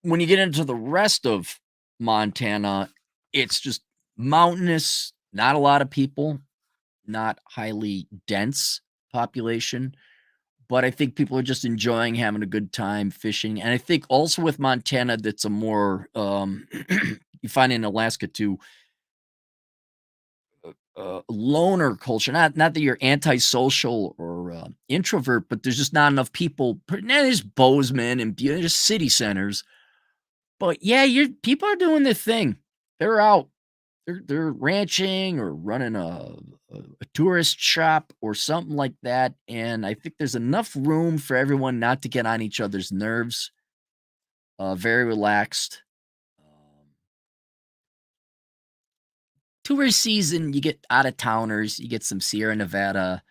When you get into the rest of Montana, it's just mountainous, not a lot of people, not highly dense population, but I think people are just enjoying having a good time fishing. And I think also with Montana, that's a more you find in Alaska too, loner culture. Not that you're antisocial or introvert, but there's just not enough people. There's Bozeman and there's city centers, but yeah, you people are doing their thing. They're out. They're ranching or running a tourist shop or something like that, and I think there's enough room for everyone not to get on each other's nerves. Very relaxed. Um, Tourist season, you get out of towners, you get some Sierra Nevada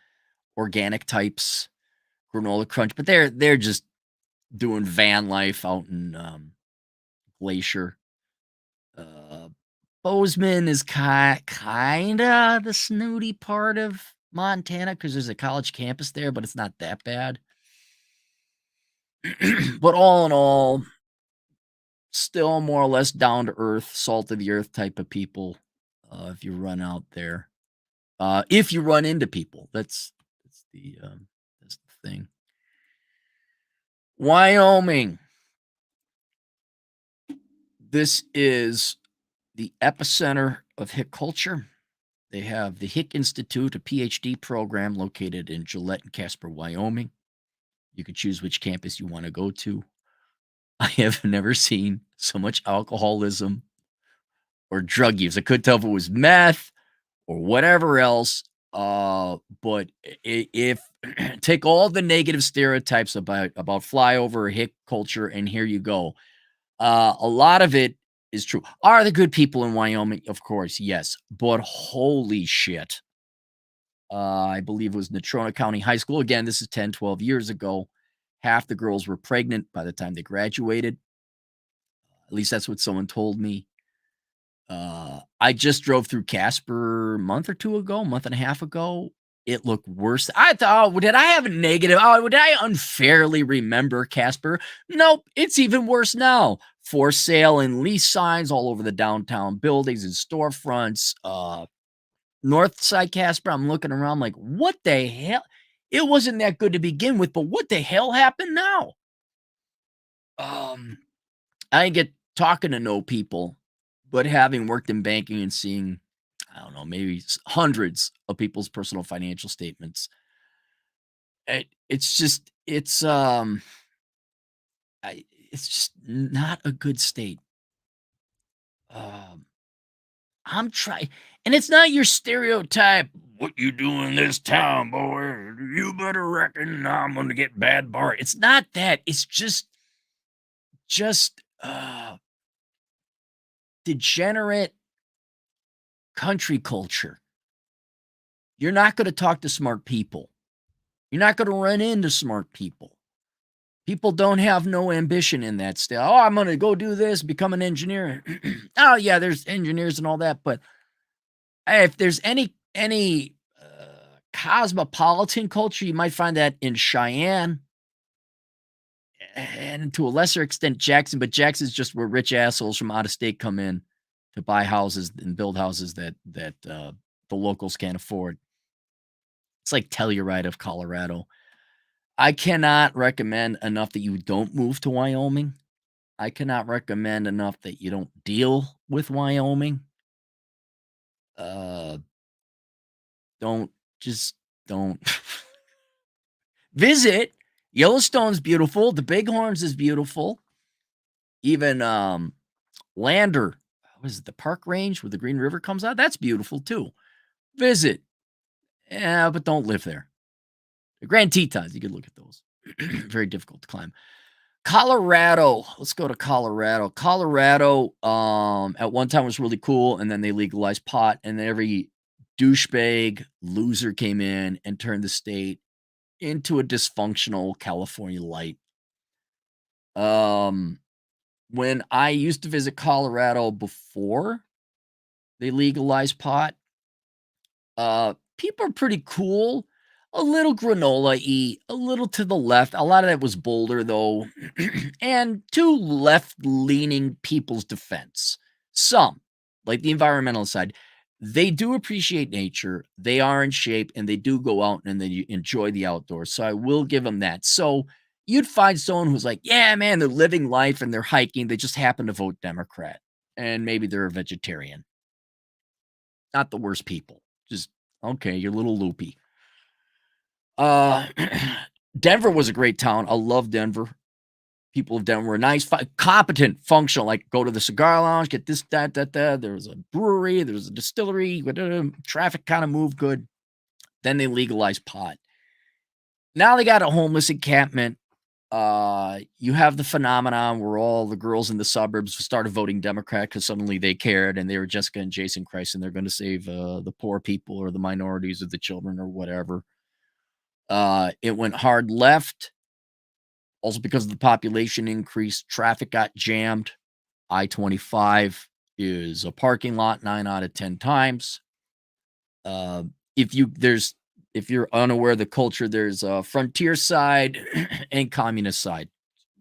organic types, granola crunch, but they're just doing van life out in Glacier. Uh, Bozeman is kinda the snooty part of Montana because there's a college campus there, but it's not that bad. But all in all, still more or less down to earth, salt of the earth type of people, if you run out there. If you run into people, that's the thing. Wyoming, this is the epicenter of hick culture. They have the Hick Institute, a PhD program located in Gillette and Casper, Wyoming. You can choose which campus you want to go to. I have never seen so much alcoholism or drug use. I couldn't tell if it was meth or whatever else. But if take all the negative stereotypes about flyover hick culture, and here you go. A lot of it is true. Are the good people in Wyoming? Of course, yes. But holy shit. I believe it was Natrona County High School. Again, this is 10, 12 years ago. Half the girls were pregnant by the time they graduated. At least that's what someone told me. I just drove through Casper a month or two ago, month and a half ago. It looked worse. I thought, oh, did I have a negative? Oh, did I unfairly remember Casper? Nope, it's even worse now. For sale and lease signs all over the downtown buildings and storefronts. North side Casper, I'm looking around like, what the hell? It wasn't that good to begin with, but what the hell happened now? Um, I get talking to no people, but having worked in banking and seeing, I don't know, maybe hundreds of people's personal financial statements, it's just, it's just not a good state. Um, I'm trying, and it's not your stereotype. What you do in this town, boy? You better reckon I'm gonna get bad bar. It's not that. It's just degenerate country culture. You're not going to talk to smart people. You're not going to run into smart people. People don't have no ambition in that state. Oh, I'm going to go do this, become an engineer. Oh, yeah, there's engineers and all that, but hey, if there's any cosmopolitan culture, you might find that in Cheyenne and to a lesser extent Jackson, but Jackson's just where rich assholes from out of state come in to buy houses and build houses that the locals can't afford. It's like Telluride of Colorado. I cannot recommend enough that you don't move to Wyoming. I cannot recommend enough that you don't deal with Wyoming. Uh, don't just don't visit. Yellowstone's beautiful. The Bighorns is beautiful. Even Lander, what is it, the Park Range where the Green River comes out? That's beautiful too. Visit. Yeah, but don't live there. The Grand Tetons, you could look at those. Very difficult to climb. Colorado. Let's go to Colorado. Colorado, at one time was really cool, and then they legalized pot, and then every douchebag loser came in and turned the state into a dysfunctional California light. Um, when I used to visit Colorado before they legalized pot, people are pretty cool. A little granola-y, a little to the left. A lot of that was Boulder, though. And to left-leaning people's defense, some, like the environmental side, they do appreciate nature. They are in shape, and they do go out and they enjoy the outdoors. So I will give them that. So you'd find someone who's like, yeah, man, they're living life and they're hiking. They just happen to vote Democrat, and maybe they're a vegetarian. Not the worst people. Just okay, you're a little loopy. Uh, Denver was a great town. I love Denver. People of Denver were nice, competent, functional. Like go to the cigar lounge, get this, that, that, that. There was a brewery, there was a distillery. Traffic kind of moved good. Then they legalized pot. Now they got a homeless encampment. You have the phenomenon where all the girls in the suburbs started voting Democrat because suddenly they cared and they were Jessica and Jason Christ and they're going to save the poor people or the minorities or the children or whatever. It went hard left. Also, because of the population increase, traffic got jammed. I-25 is a parking lot 9 out of 10 times. Uh, if you're unaware of the culture, there's a frontier side and communist side.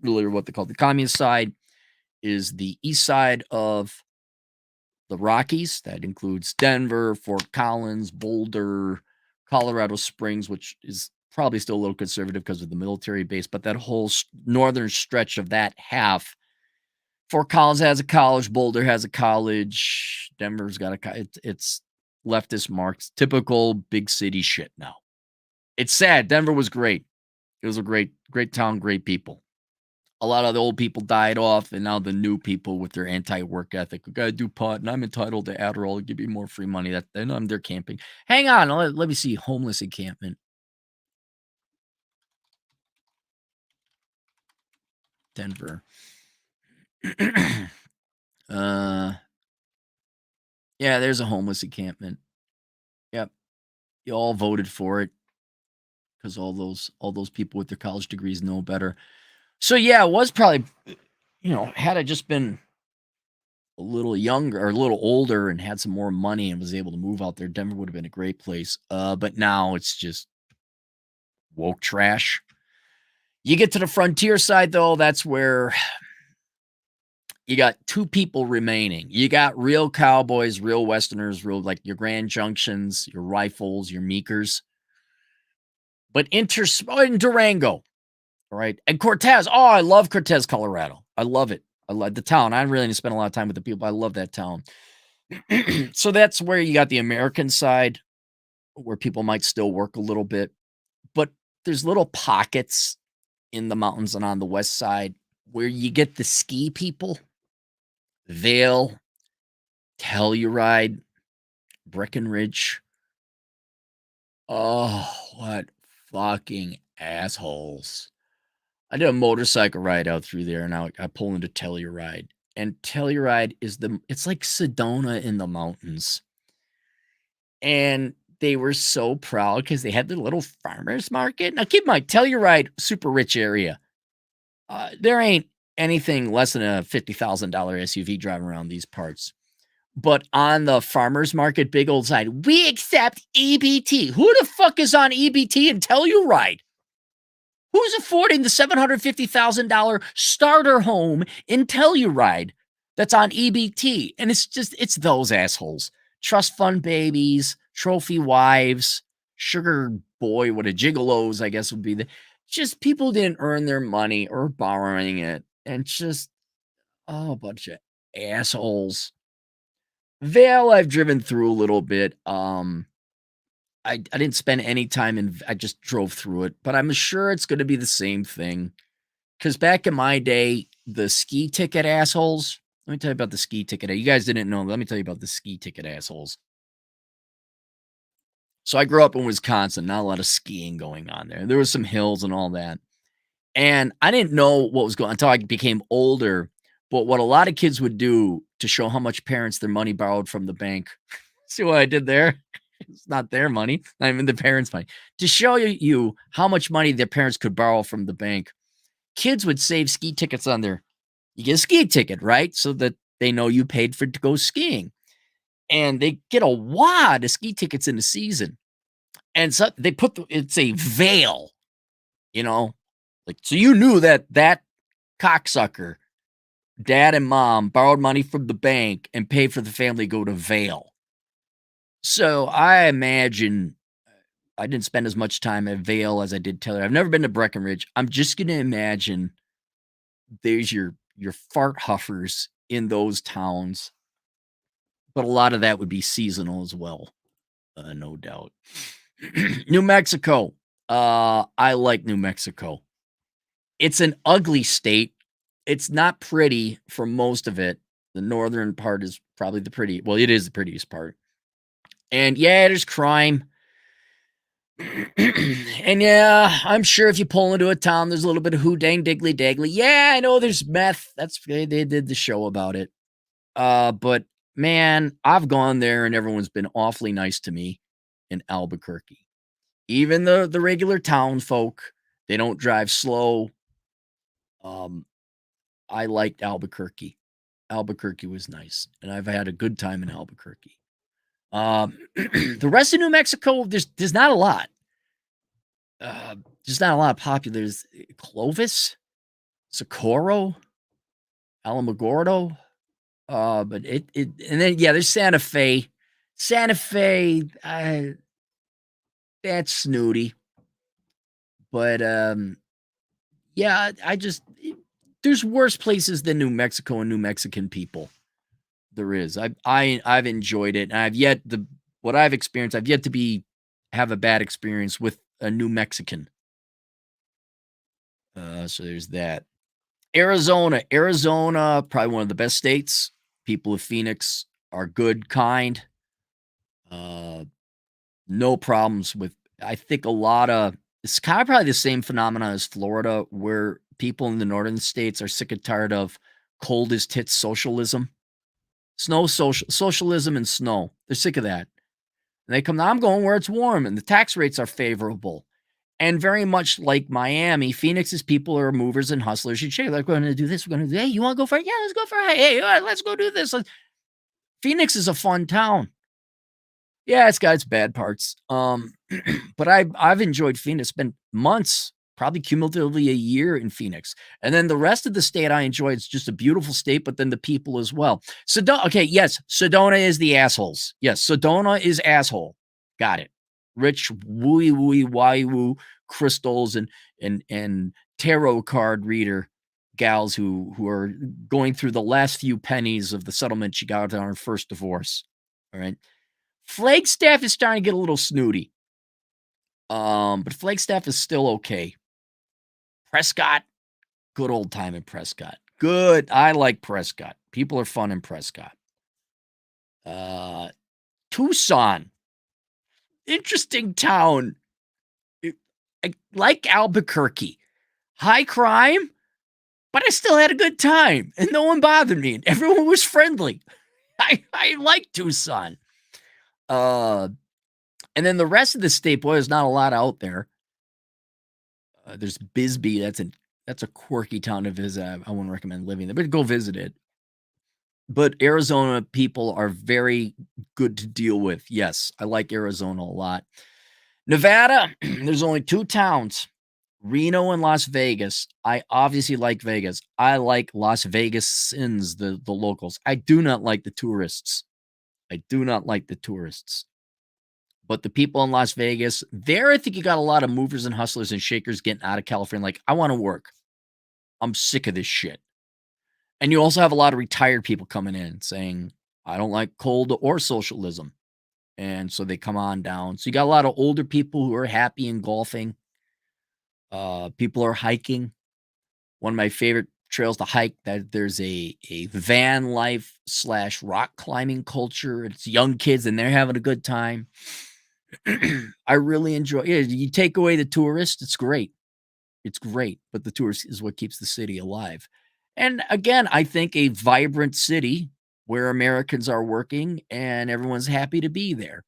Really what they call the communist side is the east side of the Rockies. That includes Denver, Fort Collins, Boulder, Colorado Springs, which is probably still a little conservative because of the military base, but that whole northern stretch of that half. Fort Collins has a college, Boulder has a college, Denver's got it's leftist marks, typical big city shit now. It's sad. Denver was great. It was a great town, great people. A lot of the old people died off, and now the new people with their anti-work ethic, we gotta do pot, and I'm entitled to Adderall, give me more free money. That then they're camping. Hang on, let me see homeless encampment. Denver. uh, yeah, there's a homeless encampment. Yep, you all voted for it because all those people with their college degrees know better. So yeah, it was probably had I just been a little younger or a little older and had some more money and was able to move out there, Denver would have been a great place. But now it's just woke trash. You get to the frontier side though, that's where you got two people remaining. You got real cowboys, real Westerners, real like your Grand Junctions, your Rifles, your Meekers. But in Durango, all right, and Cortez. Oh, I love Cortez, Colorado. I love it. I love the town. I really didn't spend a lot of time with the people. But I love that town. So that's where you got the American side, where people might still work a little bit, but there's little pockets in the mountains and on the west side where you get the ski people. Vail, Telluride, Breckenridge. Oh, what fucking assholes. I did a motorcycle ride out through there, and I pull into Telluride. And Telluride it's like Sedona in the mountains. And they were so proud because they had their little farmer's market. Now, keep in mind, Telluride, super rich area. There ain't anything less than a $50,000 SUV driving around these parts. But on the farmer's market, big old side, we accept EBT. Who the fuck is on EBT in Telluride? Who's affording the $750,000 starter home in Telluride that's on EBT? And it's those assholes. Trust fund babies, trophy wives, sugar boy, what a gigolos, I guess would be just people didn't earn their money or borrowing it. And just, a bunch of assholes. Vail, I've driven through a little bit. I didn't spend any time I just drove through it, but I'm sure it's gonna be the same thing. Because back in my day, the ski ticket assholes let me tell you about the ski ticket. You guys didn't know, let me tell you about the ski ticket assholes. So I grew up in Wisconsin, not a lot of skiing going on there. There was some hills and all that. And I didn't know what was going on until I became older. But what a lot of kids would do to show how much parents their money borrowed from the bank. See what I did there? It's not their money, not even the parents' money. To show you how much money their parents could borrow from the bank, kids would save ski tickets on their you get a ski ticket, right? So that they know you paid for to go skiing. And they get a wad of ski tickets in the season. And so they put it's a veil, you know, like so you knew that that cocksucker, dad and mom borrowed money from the bank and paid for the family to go to Vail. So I imagine I didn't spend as much time at Vail as I did Taylor. I've never been to Breckenridge. I'm just gonna imagine there's your fart huffers in those towns, but a lot of that would be seasonal as well, no doubt. New Mexico. I like New Mexico. It's an ugly state. It's not pretty for most of it. The northern part is probably well, it is the prettiest part. And yeah, there's crime. And yeah, I'm sure if you pull into a town, there's a little bit of who dang diggly daggly. Yeah, I know there's meth. They did the show about it. But man, I've gone there and everyone's been awfully nice to me in Albuquerque. Even the regular town folk, they don't drive slow. Um, I liked Albuquerque. Albuquerque was nice, and I've had a good time in Albuquerque. The rest of New Mexico, there's not a lot. There's not a lot of popular. There's Clovis, Socorro, Alamogordo. But and then yeah, there's Santa Fe. Santa Fe, that's snooty. But yeah, there's worse places than New Mexico and New Mexican people. There is. I've enjoyed it. And what I've experienced, I've yet to have a bad experience with a New Mexican. So there's that. Arizona, probably one of the best states. People of Phoenix are good, kind. No problems with. I think it's kind of probably the same phenomena as Florida, where people in the northern states are sick and tired of cold as tits socialism, socialism and snow. They're sick of that. And they come. I'm going where it's warm and the tax rates are favorable. And very much like Miami, Phoenix's people are movers and hustlers. You say, like, we're going to do this. We're going to do, hey, you want to go for it? Yeah, let's go for it. Hey, let's go do this. Phoenix is a fun town. Yeah, it's got its bad parts. But I've enjoyed Phoenix. Spent months, probably cumulatively a year in Phoenix. And then the rest of the state I enjoy. It's just a beautiful state, but then the people as well. Okay, yes, Sedona is the assholes. Yes, Sedona is asshole. Got it. Rich woo crystals and tarot card reader gals who are going through the last few pennies of the settlement she got on her first divorce. All right. Flagstaff is starting to get a little snooty. But Flagstaff is still okay. Prescott, good old time in Prescott. Good. I like Prescott. People are fun in Prescott. Tucson, interesting town. Like Albuquerque, high crime, but I still had a good time and no one bothered me and everyone was friendly. I like Tucson. And then the rest of the state, boy, there's not a lot out there. There's Bisbee. That's a quirky town to visit. I wouldn't recommend living there, but go visit it. But Arizona people are very good to deal with. Yes, I like Arizona a lot. Nevada, there's only 2 towns, Reno and Las Vegas. I obviously like Vegas. I like Las Vegasans, the locals. I do not like the tourists. But the people in Las Vegas, I think you got a lot of movers and hustlers and shakers getting out of California. Like, I want to work. I'm sick of this shit. And you also have a lot of retired people coming in saying, I don't like cold or socialism. And so they come on down. So you got a lot of older people who are happy in golfing. People are hiking. One of my favorite trails to hike, that there's a van life / rock climbing culture. It's young kids and they're having a good time. I really enjoy it. You take away the tourist, it's great. It's great, but the tourist is what keeps the city alive. And again, I think a vibrant city where Americans are working and everyone's happy to be there.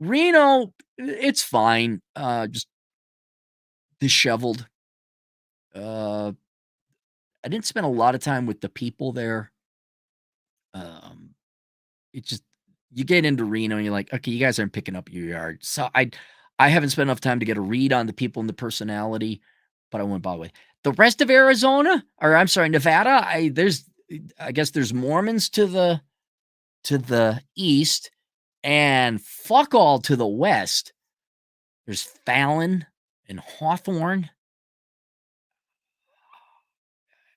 Reno, it's fine. Just disheveled. Uh, I didn't spend a lot of time with the people there. Um, it just you get into Reno and you're like, okay, you guys aren't picking up your yard. So I haven't spent enough time to get a read on the people and the personality, but I went by the way. The rest of Arizona, or I'm sorry, Nevada, I guess there's Mormons to the east and fuck all to the west. There's Fallon and Hawthorne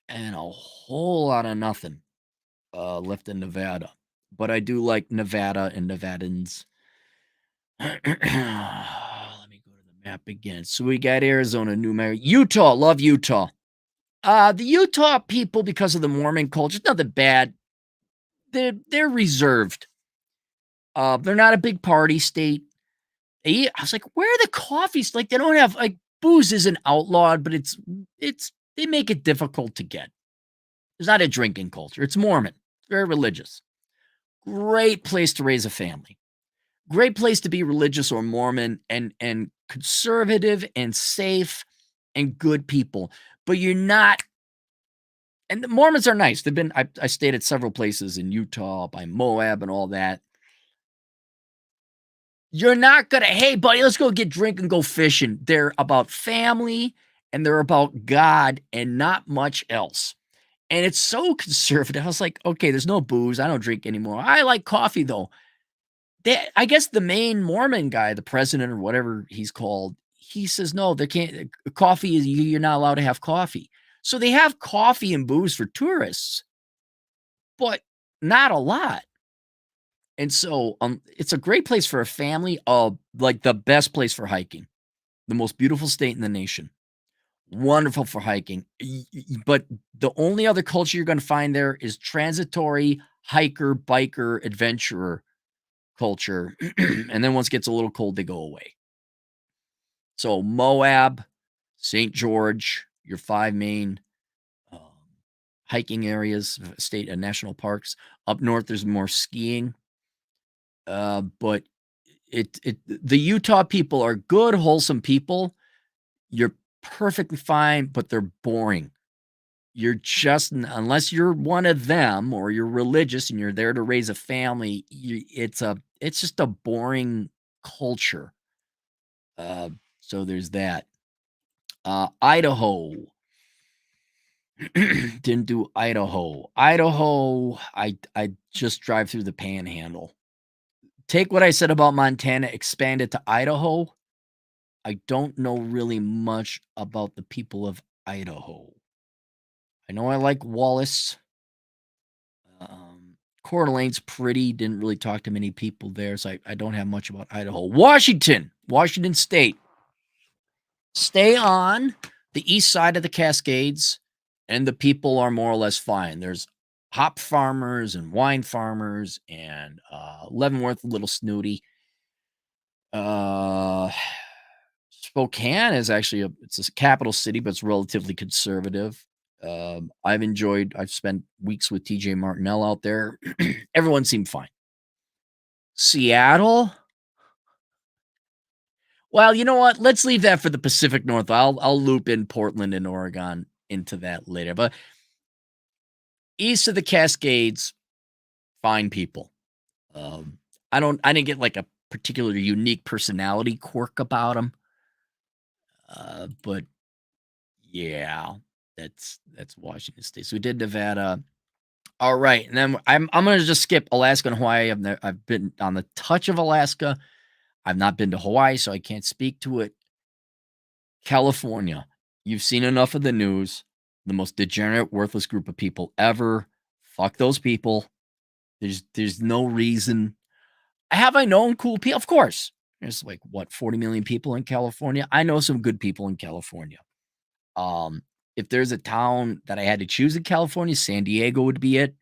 and a whole lot of nothing left in Nevada. But I do like Nevada and Nevadans. Let me go to the map again. So we got Arizona, New Mexico, Utah. Love Utah. The Utah people, because of the Mormon culture, it's nothing bad. They're reserved. They're not a big party state. I was like, where are the coffees? Like they don't have like booze isn't outlawed, but it's they make it difficult to get. There's not a drinking culture. It's Mormon. Very religious. Great place to raise a family. Great place to be religious or Mormon and conservative and safe and good people. But you're not and the Mormons are nice. They've been I stayed at several places in Utah, by Moab and all that. You're not gonna, hey buddy, let's go get drink and go fishing. They're about family and they're about God and not much else. And it's so conservative. I was like, okay, there's no booze. I don't drink anymore. I like coffee though. I guess the main Mormon guy, the president or whatever he's called, he says, no, they can't. Coffee is, you're not allowed to have coffee. So they have coffee and booze for tourists, but not a lot. And so it's a great place for a family, like the best place for hiking, the most beautiful state in the nation. Wonderful for hiking. But the only other culture you're going to find there is transitory hiker, biker, adventurer culture. And then once it gets a little cold, they go away. So Moab, St. George, your five main um, hiking areas, state and national parks. Up north, there's more skiing. But the Utah people are good, wholesome people. You're perfectly fine, but they're boring. You're just unless you're one of them or you're religious and you're there to raise a family, it's just a boring culture. So there's that. Idaho. Didn't do Idaho. Idaho, I just drive through the panhandle. Take what I said about Montana, expand it to Idaho. I don't know really much about the people of Idaho. I know I like Wallace. Coeur d'Alene's pretty. Didn't really talk to many people there, so I don't have much about Idaho. Washington State. Stay on the east side of the Cascades, and the people are more or less fine. There's hop farmers and wine farmers, and Leavenworth, a little snooty. Spokane is actually it's a capital city, but it's relatively conservative. I've spent weeks with TJ Martinell out there. Everyone seemed fine. Seattle. Well, you know what? Let's leave that for the Pacific North. I'll loop in Portland and Oregon into that later. But east of the Cascades, fine people. I didn't get like a particularly unique personality quirk about them. But yeah, that's Washington State. So we did Nevada. All right, and then I'm gonna just skip Alaska and Hawaii. I've been on the touch of Alaska. I've not been to Hawaii, so I can't speak to it. California, you've seen enough of the news. The most degenerate, worthless group of people ever. Fuck those people. There's no reason. Have I known cool people? Of course. There's like what 40 million people in California. I know some good people in California. If there's a town that I had to choose in California, San Diego would be it.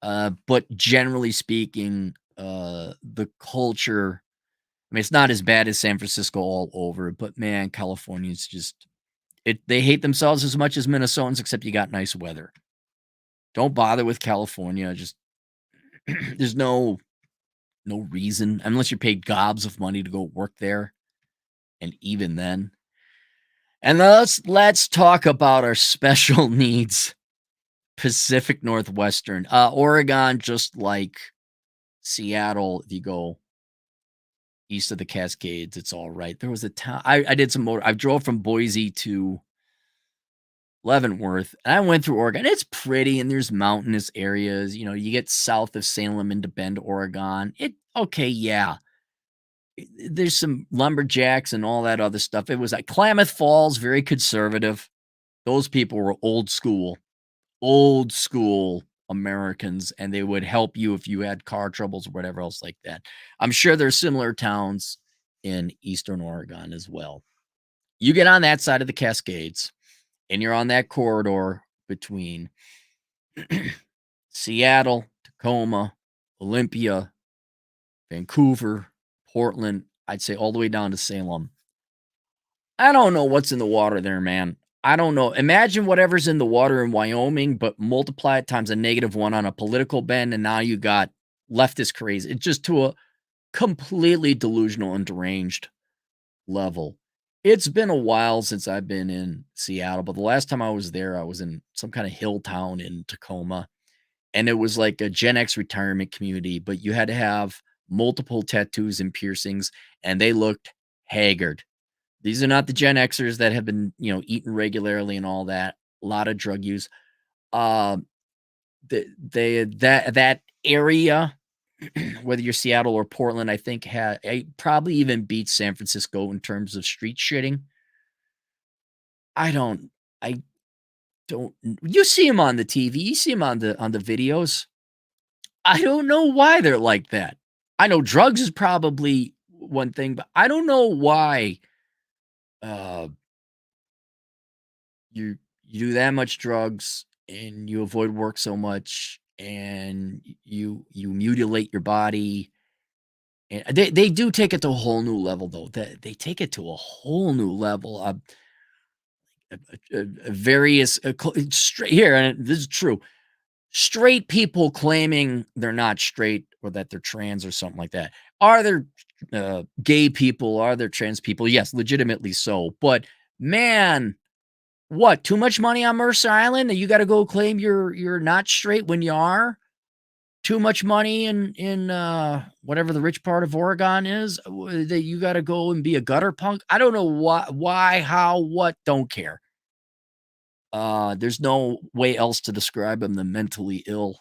But generally speaking, the culture, I mean, it's not as bad as San Francisco all over, but man, California's just they hate themselves as much as Minnesotans, except you got nice weather. Don't bother with California. Just there's no No reason, unless you're paid gobs of money to go work there, and even then. And let's talk about our special needs Pacific Northwestern. Oregon, just like Seattle, if you go east of the Cascades, it's all right. There was a town I did some motor I drove from Boise to Leavenworth, and I went through Oregon. It's pretty, and there's mountainous areas. You get south of Salem into Bend, Oregon. Okay, yeah. There's some lumberjacks and all that other stuff. It was like Klamath Falls, very conservative. Those people were old school Americans, and they would help you if you had car troubles or whatever else like that. I'm sure there's similar towns in Eastern Oregon as well. You get on that side of the Cascades, and you're on that corridor between Seattle, Tacoma, Olympia, Vancouver, Portland, I'd say all the way down to Salem. I don't know what's in the water there, man. I don't know. Imagine whatever's in the water in Wyoming, but multiply it times a -1 on a political bend, and now you got leftist crazy. It's just to a completely delusional and deranged level. It's been a while since I've been in Seattle, but the last time I was there, I was in some kind of hill town in Tacoma, and it was like a Gen X retirement community, but you had to have multiple tattoos and piercings, and they looked haggard. These are not the Gen Xers that have been, eating regularly and all that. A lot of drug use. Um, that area, whether you're Seattle or Portland, I think probably even beats San Francisco in terms of street shitting. I don't, I don't. You see them on the TV. You see them on the videos. I don't know why they're like that. I know drugs is probably one thing, but I don't know why. Uh, you do that much drugs and you avoid work so much and you mutilate your body, and they do take it to a whole new level though. They take it to a whole new level. Various straight here, and this is true. Straight people claiming they're not straight or that they're trans or something like that. Are there gay people? Are there trans people? Yes, legitimately so. But man, what, too much money on Mercer Island that you gotta go claim you're not straight when you are? Too much money in whatever the rich part of Oregon is, that you gotta go and be a gutter punk? I don't know why, how, what, don't care. There's no way else to describe them than mentally ill,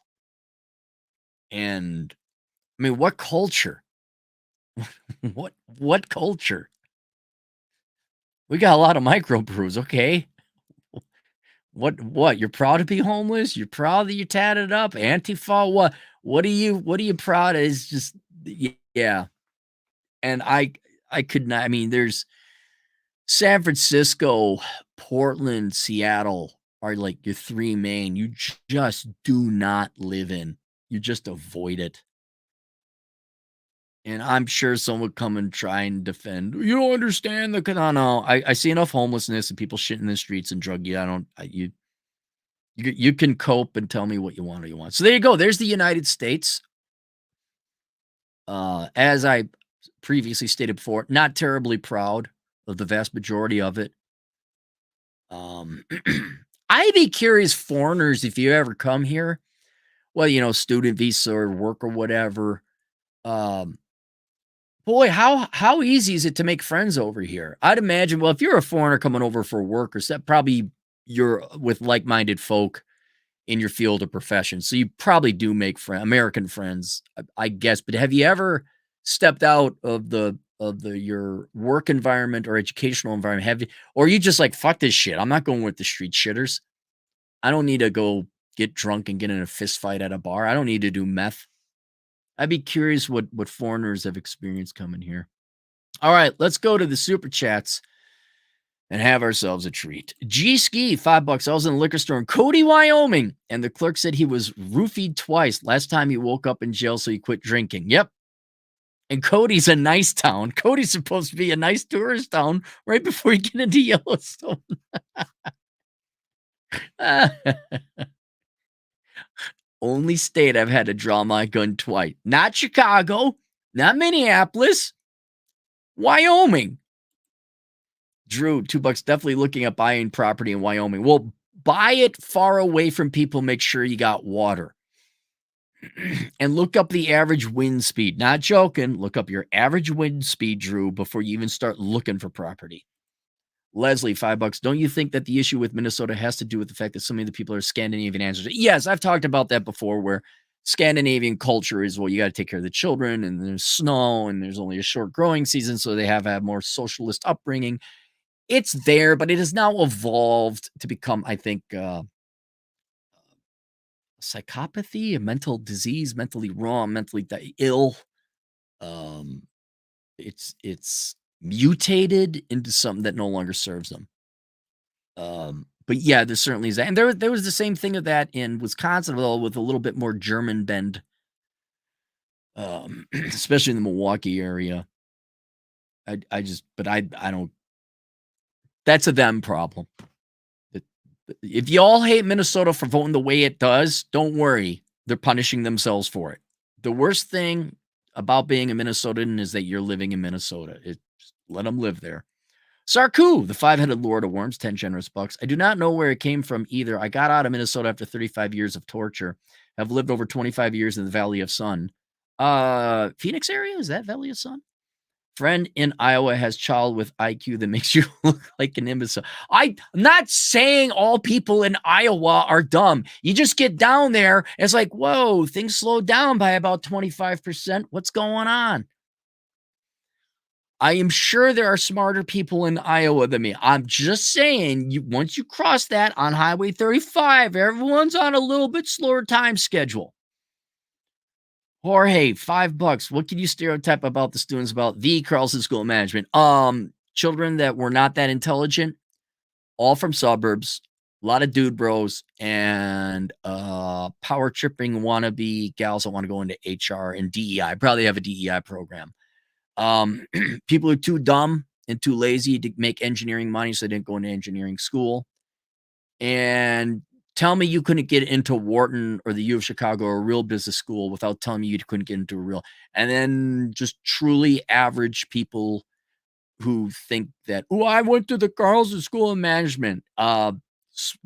and, I mean, what culture? What culture? We got a lot of microbrews, okay? What? You're proud to be homeless? You're proud that you tatted up? Antifa? What are you proud of? It's just yeah. And I could not. I mean, there's San Francisco, Portland, Seattle are like your 3 main. You just do not live in. You just avoid it. And I'm sure someone would come and try and defend. You don't understand the no. I see enough homelessness and people shit in the streets and drug you. I don't. You can cope and tell me what you want or you want. So there you go. There's the United States. As I previously stated before, not terribly proud of the vast majority of it. I'd be curious, foreigners, if you ever come here, well, student visa or work or whatever. Um, boy, how easy is it to make friends over here? I'd imagine. Well, if you're a foreigner coming over for work or stuff, probably you're with like-minded folk in your field of profession. So you probably do make American friends, I guess. But have you ever stepped out of the your work environment or educational environment? Have you, or you just like, fuck this shit? I'm not going with the street shitters. I don't need to go get drunk and get in a fist fight at a bar. I don't need to do meth. I'd be curious what foreigners have experienced coming here. All right, let's go to the super chats and have ourselves a treat. G Ski, $5. I was in the liquor store in Cody, Wyoming, and the clerk said he was roofied twice. Last time he woke up in jail, so he quit drinking. Yep. And Cody's a nice town. Cody's supposed to be a nice tourist town right before you get into Yellowstone. Only state I've had to draw my gun twice. Not Chicago. Not Minneapolis, Wyoming. Drew, $2 definitely looking at buying property in Wyoming. Well, buy it far away from people. Make sure you got water. And look up the average wind speed. Not joking. Look up your average wind speed, Drew, before you even start looking for property. Leslie, $5. Don't you think that the issue with Minnesota has to do with the fact that so many of the people are Scandinavian answers? Yes, I've talked about that before, where Scandinavian culture is, well, you got to take care of the children, and there's snow, and there's only a short growing season, so they have a more socialist upbringing. It's there, but it has now evolved to become, I think, psychopathy, a mental disease, mentally wrong, mentally ill. Um, it's mutated into something that no longer serves them. But yeah, there certainly is that. And there was the same thing of that in Wisconsin, though, with a little bit more German bend, especially in the Milwaukee area. I don't. That's a them problem. If you all hate Minnesota for voting the way it does, don't worry. They're punishing themselves for it. The worst thing about being a Minnesotan is that you're living in Minnesota. Let them live there. Sarku, the five-headed lord of worms, 10 generous bucks. I do not know where it came from either. I got out of Minnesota after 35 years of torture. Have lived over 25 years in the Valley of Sun. Phoenix area? Is that Valley of Sun? Friend in Iowa has child with IQ that makes you look like an imbecile. I'm not saying all people in Iowa are dumb. You just get down there, and it's like, whoa, things slowed down by about 25%. What's going on? I am sure there are smarter people in Iowa than me. I'm just saying, once you cross that on Highway 35, everyone's on a little bit slower time schedule. Jorge, $5. What can you stereotype about the students about the Carlson School of Management? Children that were not that intelligent, all from suburbs, a lot of dude bros, and power tripping wannabe gals that want to go into HR and DEI. Probably have a DEI program. People are too dumb and too lazy to make engineering money, so they didn't go into engineering school. And tell me you couldn't get into Wharton or the U of Chicago or a real business school without telling me you couldn't get into a real. And then just truly average people who think that, oh, I went to the Carlson School of Management.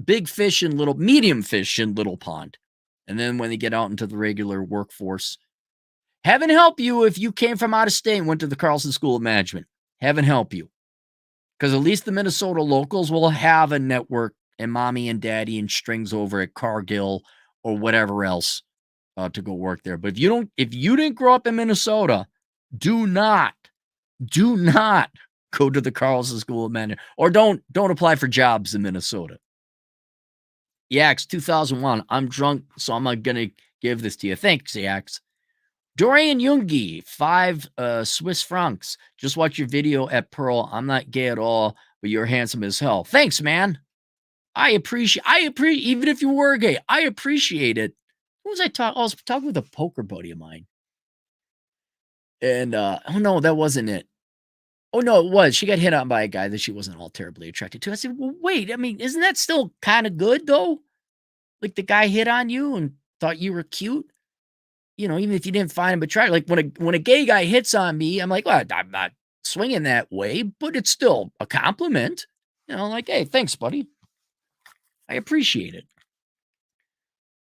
Big fish in little, medium fish in little pond. And then when they get out into the regular workforce, heaven help you if you came from out of state and went to the Carlson School of Management. Heaven help you. Because at least the Minnesota locals will have a network and mommy and daddy and strings over at Cargill or whatever else to go work there. But if you didn't grow up in Minnesota, do not go to the Carlson School of Management, or don't apply for jobs in Minnesota. Yax 2001. I'm drunk, so I'm not gonna give this to you. Thanks, Yax. Dorian Jungi, 5 Swiss francs. Just watch your video at Pearl. I'm not gay at all, but you're handsome as hell. Thanks, man. I appreciate, even if you were gay, I appreciate it. Who was I talking? I was talking with a poker buddy of mine. And, oh no, that wasn't it. Oh no, it was. She got hit on by a guy that she wasn't all terribly attracted to. I said, well, wait, I mean, isn't that still kind of good though? Like the guy hit on you and thought you were cute. Even if you didn't find him attractive, like when a gay guy hits on me, I'm like, well, I'm not swinging that way, but it's still a compliment. Like, hey, thanks, buddy. I appreciate it.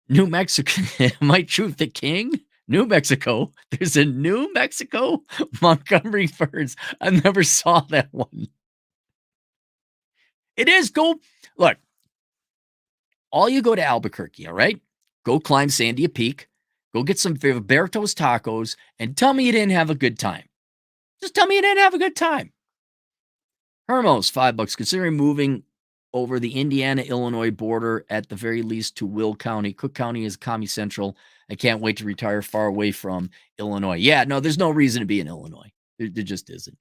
New Mexico, my truth, the king, New Mexico. There's a New Mexico Montgomery Burns. I never saw that one. It is go. Look, all you go to Albuquerque, all right? Go climb Sandia Peak. Go get some Roberto's tacos and tell me you didn't have a good time. Just tell me you didn't have a good time. Hermos, $5. Considering moving over the Indiana-Illinois border at the very least to Will County. Cook County is commie central. I can't wait to retire far away from Illinois. Yeah, no, there's no reason to be in Illinois. There just isn't.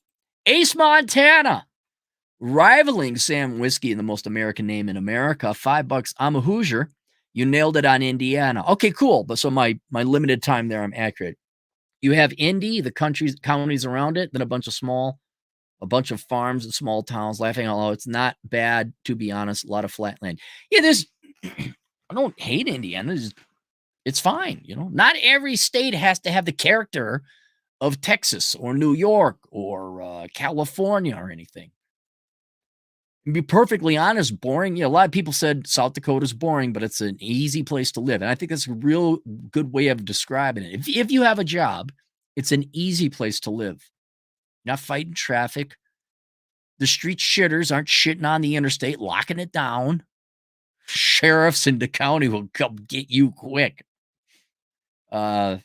Ace Montana, rivaling Sam Whiskey in the most American name in America. $5. I'm a Hoosier. You nailed it on Indiana. Okay, cool. But so my limited time there, I'm accurate. You have Indy, the counties around it, then a bunch of farms and small towns. Laughing out loud. It's not bad, to be honest. A lot of flat land. Yeah, I don't hate Indiana. It's fine. Not every state has to have the character of Texas or New York or California or anything. To be perfectly honest, boring. A lot of people said South Dakota's boring, but it's an easy place to live. And I think that's a real good way of describing it. If you have a job, it's an easy place to live. Not fighting traffic. The street shitters aren't shitting on the interstate, locking it down. Sheriffs in the county will come get you quick. But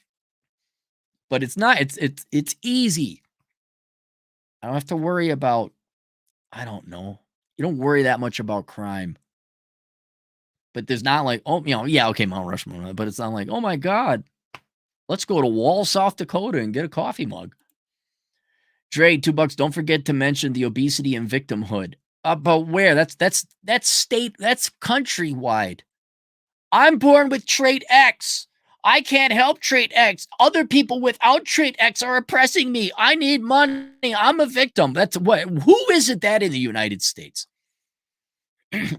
it's not. It's easy. I don't have to worry about. I don't know. You don't worry that much about crime. But there's not like, oh, yeah, okay, Mount Rushmore, but it's not like, oh my God, let's go to Wall, South Dakota and get a coffee mug. Dre, $2. Don't forget to mention the obesity and victimhood. But where? That's state, that's countrywide. I'm born with trait X. I can't help trait X. Other people without trait X are oppressing me. I need money. I'm a victim. That's what. Who is it that in the United States?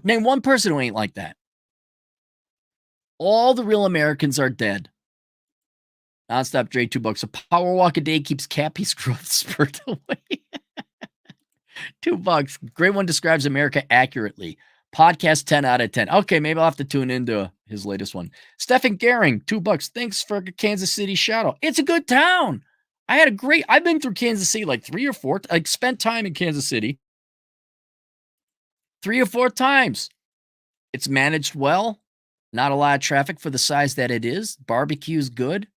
Name one person who ain't like that. All the real Americans are dead. Nonstop Dre, $2. A power walk a day keeps Cappy's growth spurt away. $2. Great one, describes America accurately. Podcast 10 out of 10. Okay, maybe I'll have to tune into his latest one. Stephen Gehring, $2. Thanks for a Kansas City shout out. It's a good town. I've been through Kansas City like 3 or 4. Spent time in Kansas City 3 or 4 times. It's managed well. Not a lot of traffic for the size that it is. Barbecue's good.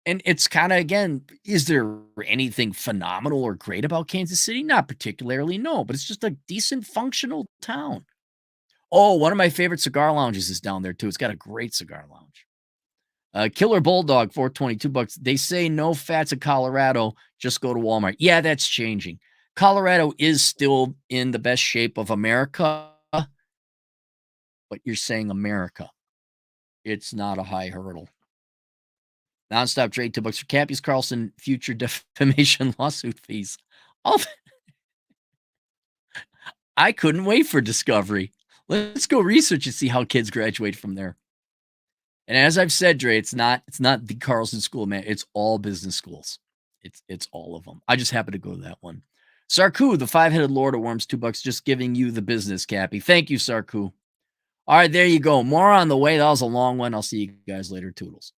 And it's kind of, again, is there anything phenomenal or great about Kansas City? Not particularly, no, but it's just a decent, functional town. Oh, one of my favorite cigar lounges is down there, too. It's got a great cigar lounge. Killer Bulldog, $4.22. They say no fats in Colorado. Just go to Walmart. Yeah, that's changing. Colorado is still in the best shape of America, but you're saying America. It's not a high hurdle. Nonstop Dre, $2 for Cappy's Carlson future defamation lawsuit fees. Oh, I couldn't wait for Discovery. Let's go research and see how kids graduate from there. And as I've said, Dre, it's not the Carlson School, man. It's all business schools. It's all of them. I just happen to go to that one. Sarku, the 5-headed Lord of Worms, $2, just giving you the business, Cappy. Thank you, Sarku. All right, there you go. More on the way. That was a long one. I'll see you guys later. Toodles.